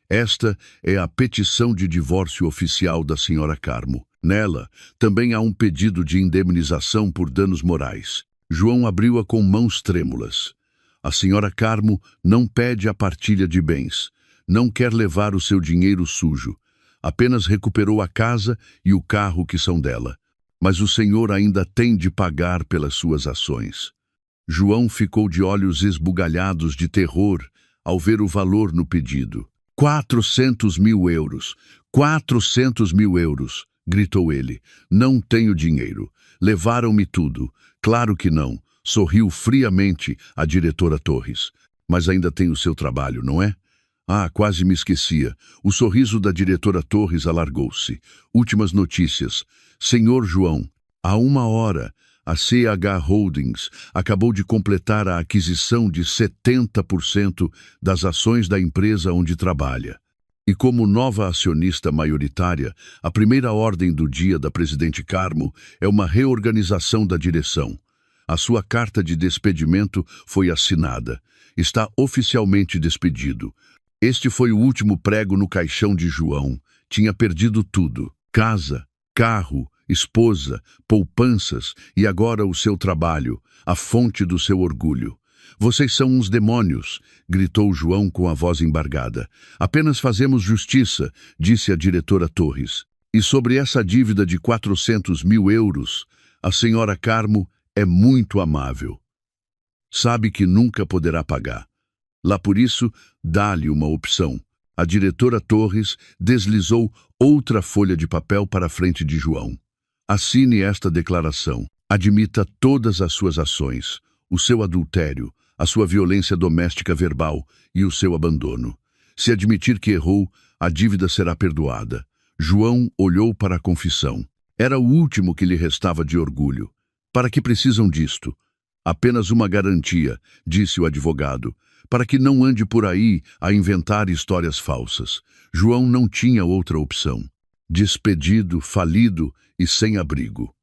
Esta é a petição de divórcio oficial da senhora Carmo. Nela, também há um pedido de indemnização por danos morais. João abriu-a com mãos trêmulas. A senhora Carmo não pede a partilha de bens. Não quer levar o seu dinheiro sujo. Apenas recuperou a casa e o carro que são dela. Mas o senhor ainda tem de pagar pelas suas ações. João ficou de olhos esbugalhados de terror ao ver o valor no pedido. 400.000 euros! 400.000 euros! gritou ele. Não tenho dinheiro. Levaram-me tudo. Claro que não. Sorriu friamente a diretora Torres. Mas ainda tem o seu trabalho, não é? Ah, quase me esquecia. O sorriso da diretora Torres alargou-se. Últimas notícias. Senhor João, há 1 hora, a CH Holdings acabou de completar a aquisição de 70% das ações da empresa onde trabalha. E como nova acionista maioritária, a primeira ordem do dia da presidente Carmo é uma reorganização da direção. A sua carta de despedimento foi assinada. Está oficialmente despedido. Este foi o último prego no caixão de João. Tinha perdido tudo: casa, carro, esposa, poupanças e agora o seu trabalho, a fonte do seu orgulho. Vocês são uns demônios, gritou João com a voz embargada. Apenas fazemos justiça, disse a diretora Torres. E sobre essa dívida de 400 mil euros, a senhora Carmo é muito amável. Sabe que nunca poderá pagar. Lá por isso, dá-lhe uma opção. A diretora Torres deslizou outra folha de papel para a frente de João. Assine esta declaração. Admita todas as suas ações, o seu adultério, a sua violência doméstica verbal e o seu abandono. Se admitir que errou, a dívida será perdoada. João olhou para a confissão. Era o último que lhe restava de orgulho. Para que precisam disto? Apenas uma garantia, disse o advogado, para que não ande por aí a inventar histórias falsas. João não tinha outra opção. Despedido, falido e sem abrigo.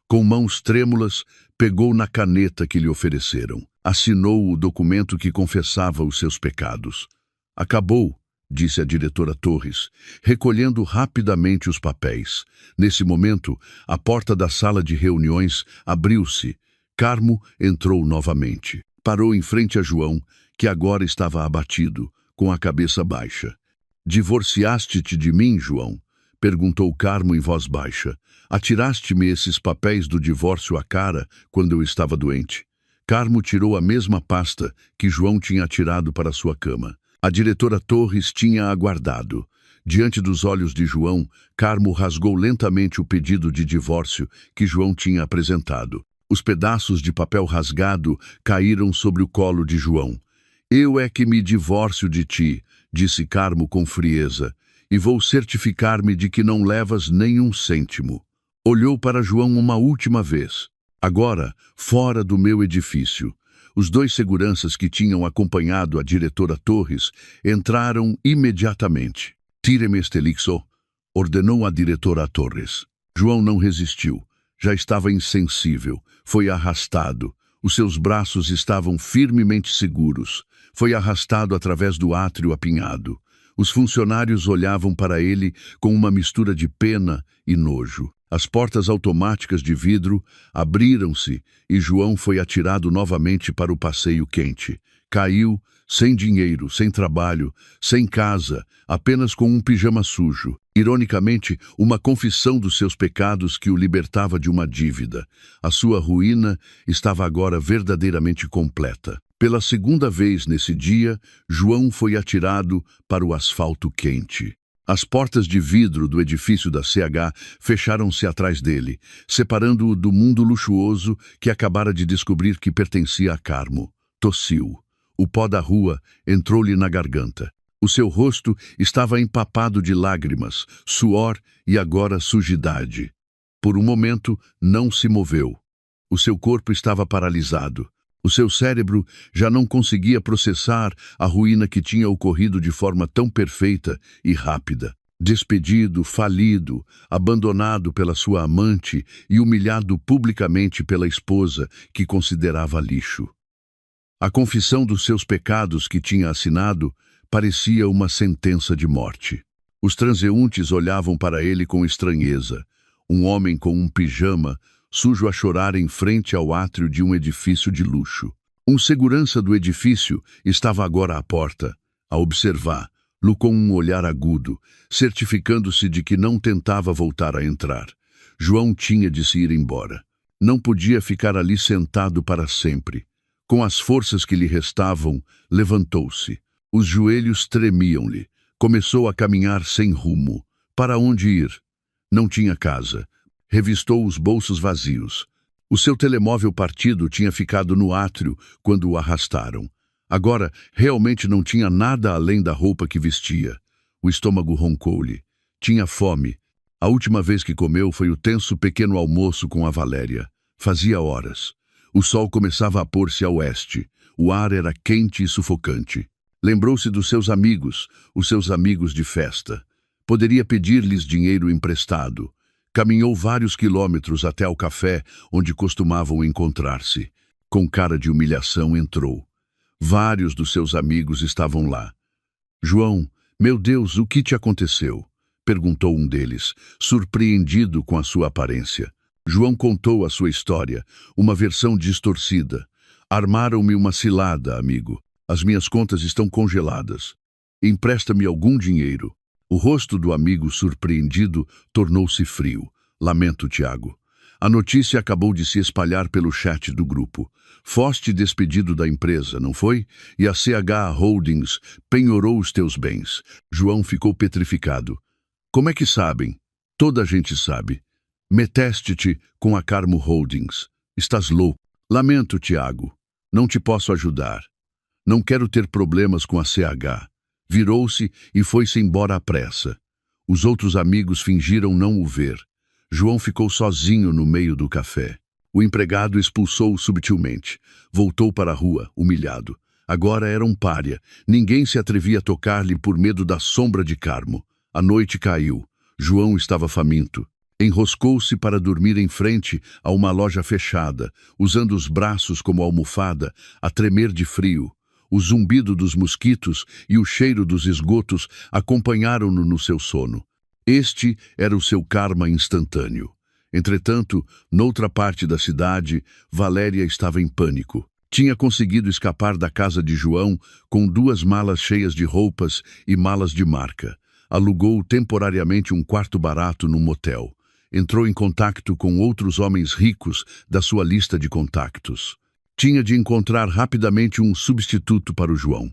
Com mãos trêmulas, pegou na caneta que lhe ofereceram. Assinou o documento que confessava os seus pecados. Acabou, disse a diretora Torres, recolhendo rapidamente os papéis. Nesse momento, a porta da sala de reuniões abriu-se. Carmo entrou novamente. Parou em frente a João, que agora estava abatido, com a cabeça baixa. Divorciaste-te de mim, João? Perguntou Carmo em voz baixa. Atiraste-me esses papéis do divórcio à cara quando eu estava doente. Carmo tirou a mesma pasta que João tinha atirado para sua cama. A diretora Torres tinha aguardado. Diante dos olhos de João, Carmo rasgou lentamente o pedido de divórcio que João tinha apresentado. Os pedaços de papel rasgado caíram sobre o colo de João. Eu é que me divórcio de ti, disse Carmo com frieza, e vou certificar-me de que não levas nenhum cêntimo. Olhou para João uma última vez. Agora, fora do meu edifício. Os 2 seguranças que tinham acompanhado a diretora Torres entraram imediatamente. Tire-me este elixo, ordenou a diretora Torres. João não resistiu. Já estava insensível. Foi arrastado. Os seus braços estavam firmemente seguros. Foi arrastado através do átrio apinhado. Os funcionários olhavam para ele com uma mistura de pena e nojo. As portas automáticas de vidro abriram-se e João foi atirado novamente para o passeio quente. Caiu, sem dinheiro, sem trabalho, sem casa, apenas com um pijama sujo. Ironicamente, uma confissão dos seus pecados que o libertava de uma dívida. A sua ruína estava agora verdadeiramente completa. Pela segunda vez nesse dia, João foi atirado para o asfalto quente. As portas de vidro do edifício da CH fecharam-se atrás dele, separando-o do mundo luxuoso que acabara de descobrir que pertencia a Carmo. Tossiu. O pó da rua entrou-lhe na garganta. O seu rosto estava empapado de lágrimas, suor e agora sujidade. Por um momento, não se moveu. O seu corpo estava paralisado. O seu cérebro já não conseguia processar a ruína que tinha ocorrido de forma tão perfeita e rápida. Despedido, falido, abandonado pela sua amante e humilhado publicamente pela esposa que considerava lixo. A confissão dos seus pecados que tinha assinado parecia uma sentença de morte. Os transeuntes olhavam para ele com estranheza. Um homem com um pijama, sujo a chorar em frente ao átrio de um edifício de luxo. Um segurança do edifício estava agora à porta, a observá-lo com um olhar agudo, certificando-se de que não tentava voltar a entrar. João tinha de se ir embora. Não podia ficar ali sentado para sempre. Com as forças que lhe restavam, levantou-se. Os joelhos tremiam-lhe. Começou a caminhar sem rumo. Para onde ir? Não tinha casa. Revistou os bolsos vazios. O seu telemóvel partido tinha ficado no átrio quando o arrastaram. Agora, realmente não tinha nada além da roupa que vestia. O estômago roncou-lhe. Tinha fome. A última vez que comeu foi o tenso pequeno almoço com a Valéria. Fazia horas. O sol começava a pôr-se a oeste. O ar era quente e sufocante. Lembrou-se dos seus amigos, os seus amigos de festa. Poderia pedir-lhes dinheiro emprestado. Caminhou vários quilômetros até ao café onde costumavam encontrar-se. Com cara de humilhação entrou. Vários dos seus amigos estavam lá. João, meu Deus, o que te aconteceu? Perguntou um deles, surpreendido com a sua aparência. João contou a sua história, uma versão distorcida. Armaram-me uma cilada, amigo. As minhas contas estão congeladas. Empresta-me algum dinheiro. O rosto do amigo surpreendido tornou-se frio. Lamento, Tiago. A notícia acabou de se espalhar pelo chat do grupo. Foste despedido da empresa, não foi? E a CH Holdings penhorou os teus bens. João ficou petrificado. Como é que sabem? Toda a gente sabe. Meteste-te com a Carmo Holdings. Estás louco. Lamento, Tiago. Não te posso ajudar. Não quero ter problemas com a CH. Virou-se e foi-se embora à pressa. Os outros amigos fingiram não o ver. João ficou sozinho no meio do café. O empregado expulsou-o subtilmente. Voltou para a rua, humilhado. Agora era um pária. Ninguém se atrevia a tocar-lhe por medo da sombra de Carmo. A noite caiu. João estava faminto. Enroscou-se para dormir em frente a uma loja fechada, usando os braços como almofada, a tremer de frio. O zumbido dos mosquitos e o cheiro dos esgotos acompanharam-no no seu sono. Este era o seu karma instantâneo. Entretanto, noutra parte da cidade, Valéria estava em pânico. Tinha conseguido escapar da casa de João com 2 malas cheias de roupas e malas de marca. Alugou temporariamente um quarto barato num motel. Entrou em contato com outros homens ricos da sua lista de contactos. Tinha de encontrar rapidamente um substituto para o João.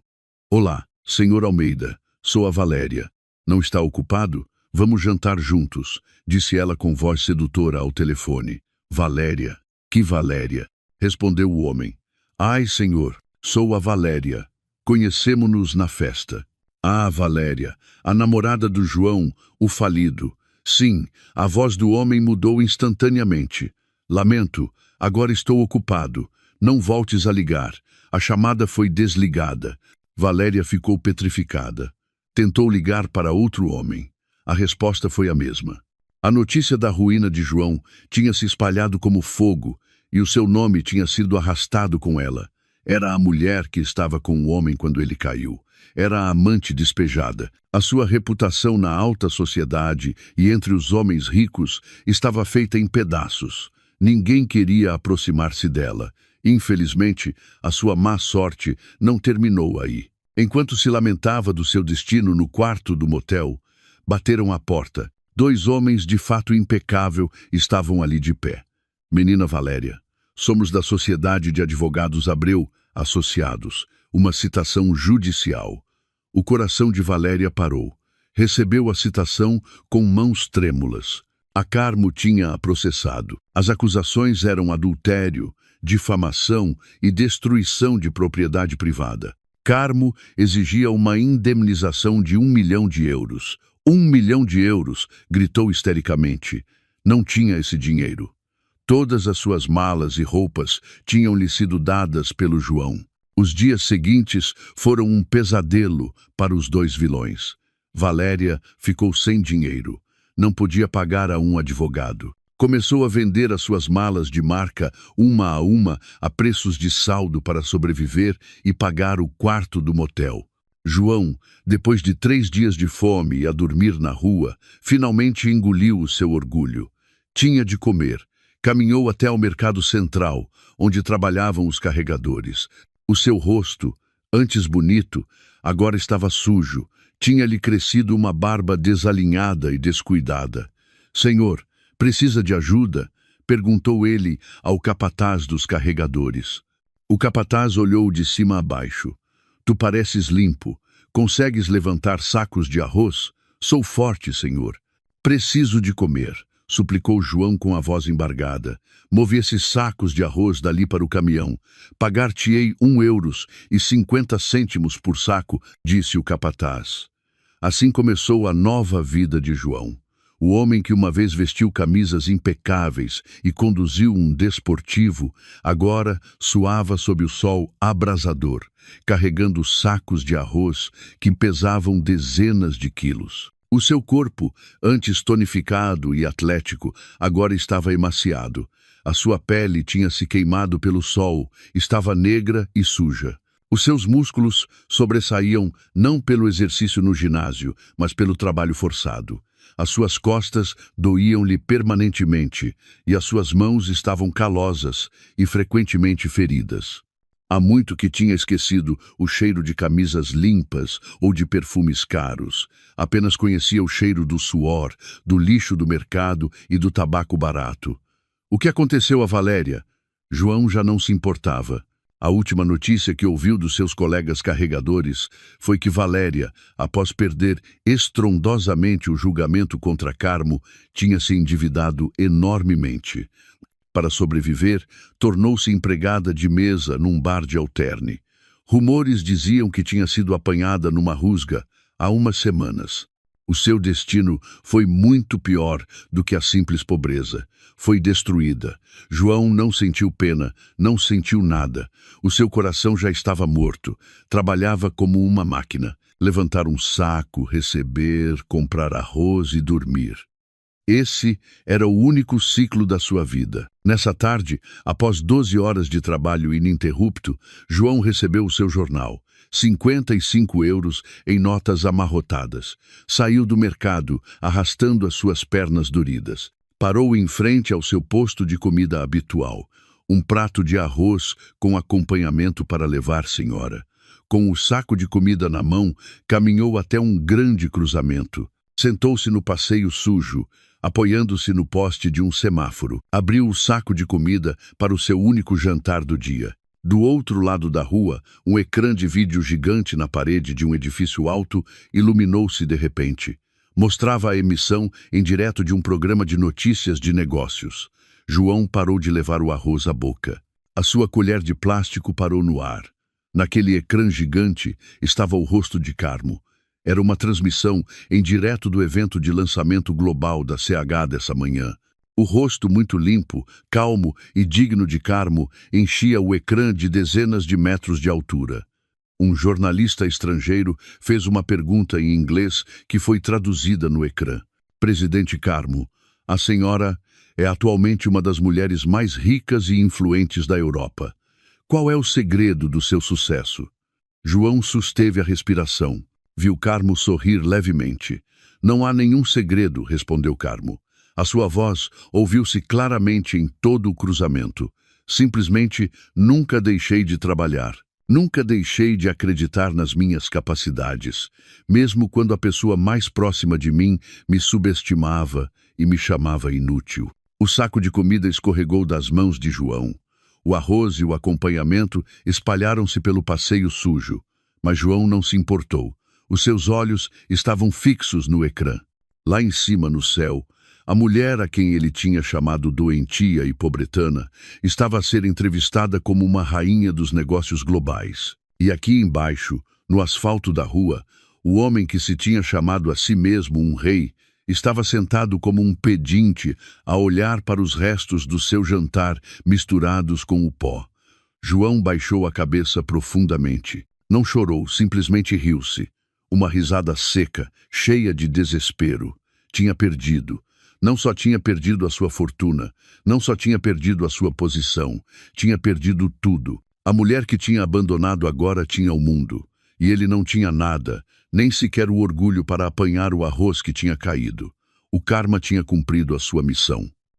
Olá, senhor Almeida. Sou a Valéria. Não está ocupado? Vamos jantar juntos, disse ela com voz sedutora ao telefone. Valéria? Que Valéria? Respondeu o homem. Ai, senhor, sou a Valéria. Conhecemo-nos na festa. Ah, Valéria, a namorada do João, o falido. Sim, a voz do homem mudou instantaneamente. Lamento, agora estou ocupado. Não voltes a ligar. A chamada foi desligada. Valéria ficou petrificada. Tentou ligar para outro homem. A resposta foi a mesma. A notícia da ruína de João tinha se espalhado como fogo e o seu nome tinha sido arrastado com ela. Era a mulher que estava com o homem quando ele caiu. Era a amante despejada. A sua reputação na alta sociedade e entre os homens ricos estava feita em pedaços. Ninguém queria aproximar-se dela. Infelizmente, a sua má sorte não terminou aí. Enquanto se lamentava do seu destino no quarto do motel, bateram à porta. 2 homens de fato impecável estavam ali de pé. Menina Valéria, somos da Sociedade de Advogados Abreu, Associados, uma citação judicial. O coração de Valéria parou. Recebeu a citação com mãos trêmulas. A Carmo tinha-a processado. As acusações eram adultério, difamação e destruição de propriedade privada. Carmo exigia uma indemnização de 1 milhão de euros. 1 milhão de euros, gritou histericamente. Não tinha esse dinheiro. Todas as suas malas e roupas tinham-lhe sido dadas pelo João. Os dias seguintes foram um pesadelo para os 2 vilões. Valéria ficou sem dinheiro. Não podia pagar a um advogado. Começou a vender as suas malas de marca, uma a preços de saldo para sobreviver e pagar o quarto do motel. João, depois de 3 dias de fome e a dormir na rua, finalmente engoliu o seu orgulho. Tinha de comer. Caminhou até ao mercado central, onde trabalhavam os carregadores. O seu rosto, antes bonito, agora estava sujo. Tinha-lhe crescido uma barba desalinhada e descuidada. Senhor, precisa de ajuda? Perguntou ele ao capataz dos carregadores. O capataz olhou de cima a baixo. Tu pareces limpo. Consegues levantar sacos de arroz? Sou forte, senhor. Preciso de comer, suplicou João com a voz embargada. Movi esses sacos de arroz dali para o caminhão. Pagar-te-ei 1,50 € por saco, disse o capataz. Assim começou a nova vida de João. O homem que uma vez vestiu camisas impecáveis e conduziu um desportivo, agora suava sob o sol abrasador, carregando sacos de arroz que pesavam dezenas de quilos. O seu corpo, antes tonificado e atlético, agora estava emaciado. A sua pele tinha se queimado pelo sol, estava negra e suja. Os seus músculos sobressaíam não pelo exercício no ginásio, mas pelo trabalho forçado. As suas costas doíam-lhe permanentemente e as suas mãos estavam calosas e frequentemente feridas. Há muito que tinha esquecido o cheiro de camisas limpas ou de perfumes caros. Apenas conhecia o cheiro do suor, do lixo do mercado e do tabaco barato. O que aconteceu a Valéria? João já não se importava. A última notícia que ouviu dos seus colegas carregadores foi que Valéria, após perder estrondosamente o julgamento contra Carmo, tinha se endividado enormemente. Para sobreviver, tornou-se empregada de mesa num bar de alterne. Rumores diziam que tinha sido apanhada numa rusga há umas semanas. O seu destino foi muito pior do que a simples pobreza. Foi destruída. João não sentiu pena, não sentiu nada. O seu coração já estava morto. Trabalhava como uma máquina. Levantar um saco, receber, comprar arroz e dormir. Esse era o único ciclo da sua vida. Nessa tarde, após 12 horas de trabalho ininterrupto, João recebeu o seu jornal. 55 € em notas amarrotadas. Saiu do mercado, arrastando as suas pernas doridas. Parou em frente ao seu posto de comida habitual. Um prato de arroz com acompanhamento para levar, senhora. Com o saco de comida na mão, caminhou até um grande cruzamento. Sentou-se no passeio sujo, apoiando-se no poste de um semáforo. Abriu o saco de comida para o seu único jantar do dia. Do outro lado da rua, um ecrã de vídeo gigante na parede de um edifício alto iluminou-se de repente. Mostrava a emissão em direto de um programa de notícias de negócios. João parou de levar o arroz à boca. A sua colher de plástico parou no ar. Naquele ecrã gigante estava o rosto de Carmo. Era uma transmissão em direto do evento de lançamento global da CH dessa manhã. O rosto muito limpo, calmo e digno de Carmo enchia o ecrã de dezenas de metros de altura. Um jornalista estrangeiro fez uma pergunta em inglês que foi traduzida no ecrã. Presidente Carmo, a senhora é atualmente uma das mulheres mais ricas e influentes da Europa. Qual é o segredo do seu sucesso? João susteve a respiração. Viu Carmo sorrir levemente. Não há nenhum segredo, respondeu Carmo. A sua voz ouviu-se claramente em todo o cruzamento. Simplesmente nunca deixei de trabalhar. Nunca deixei de acreditar nas minhas capacidades, mesmo quando a pessoa mais próxima de mim me subestimava e me chamava inútil. O saco de comida escorregou das mãos de João. O arroz e o acompanhamento espalharam-se pelo passeio sujo, mas João não se importou. Os seus olhos estavam fixos no ecrã. Lá em cima, no céu, a mulher a quem ele tinha chamado doentia e pobretana estava a ser entrevistada como uma rainha dos negócios globais. E aqui embaixo, no asfalto da rua, o homem que se tinha chamado a si mesmo um rei estava sentado como um pedinte a olhar para os restos do seu jantar misturados com o pó. João baixou a cabeça profundamente. Não chorou, simplesmente riu-se. Uma risada seca, cheia de desespero. Tinha perdido. Não só tinha perdido a sua fortuna, não só tinha perdido a sua posição, tinha perdido tudo. A mulher que tinha abandonado agora tinha o mundo, e ele não tinha nada, nem sequer o orgulho para apanhar o arroz que tinha caído. O karma tinha cumprido a sua missão.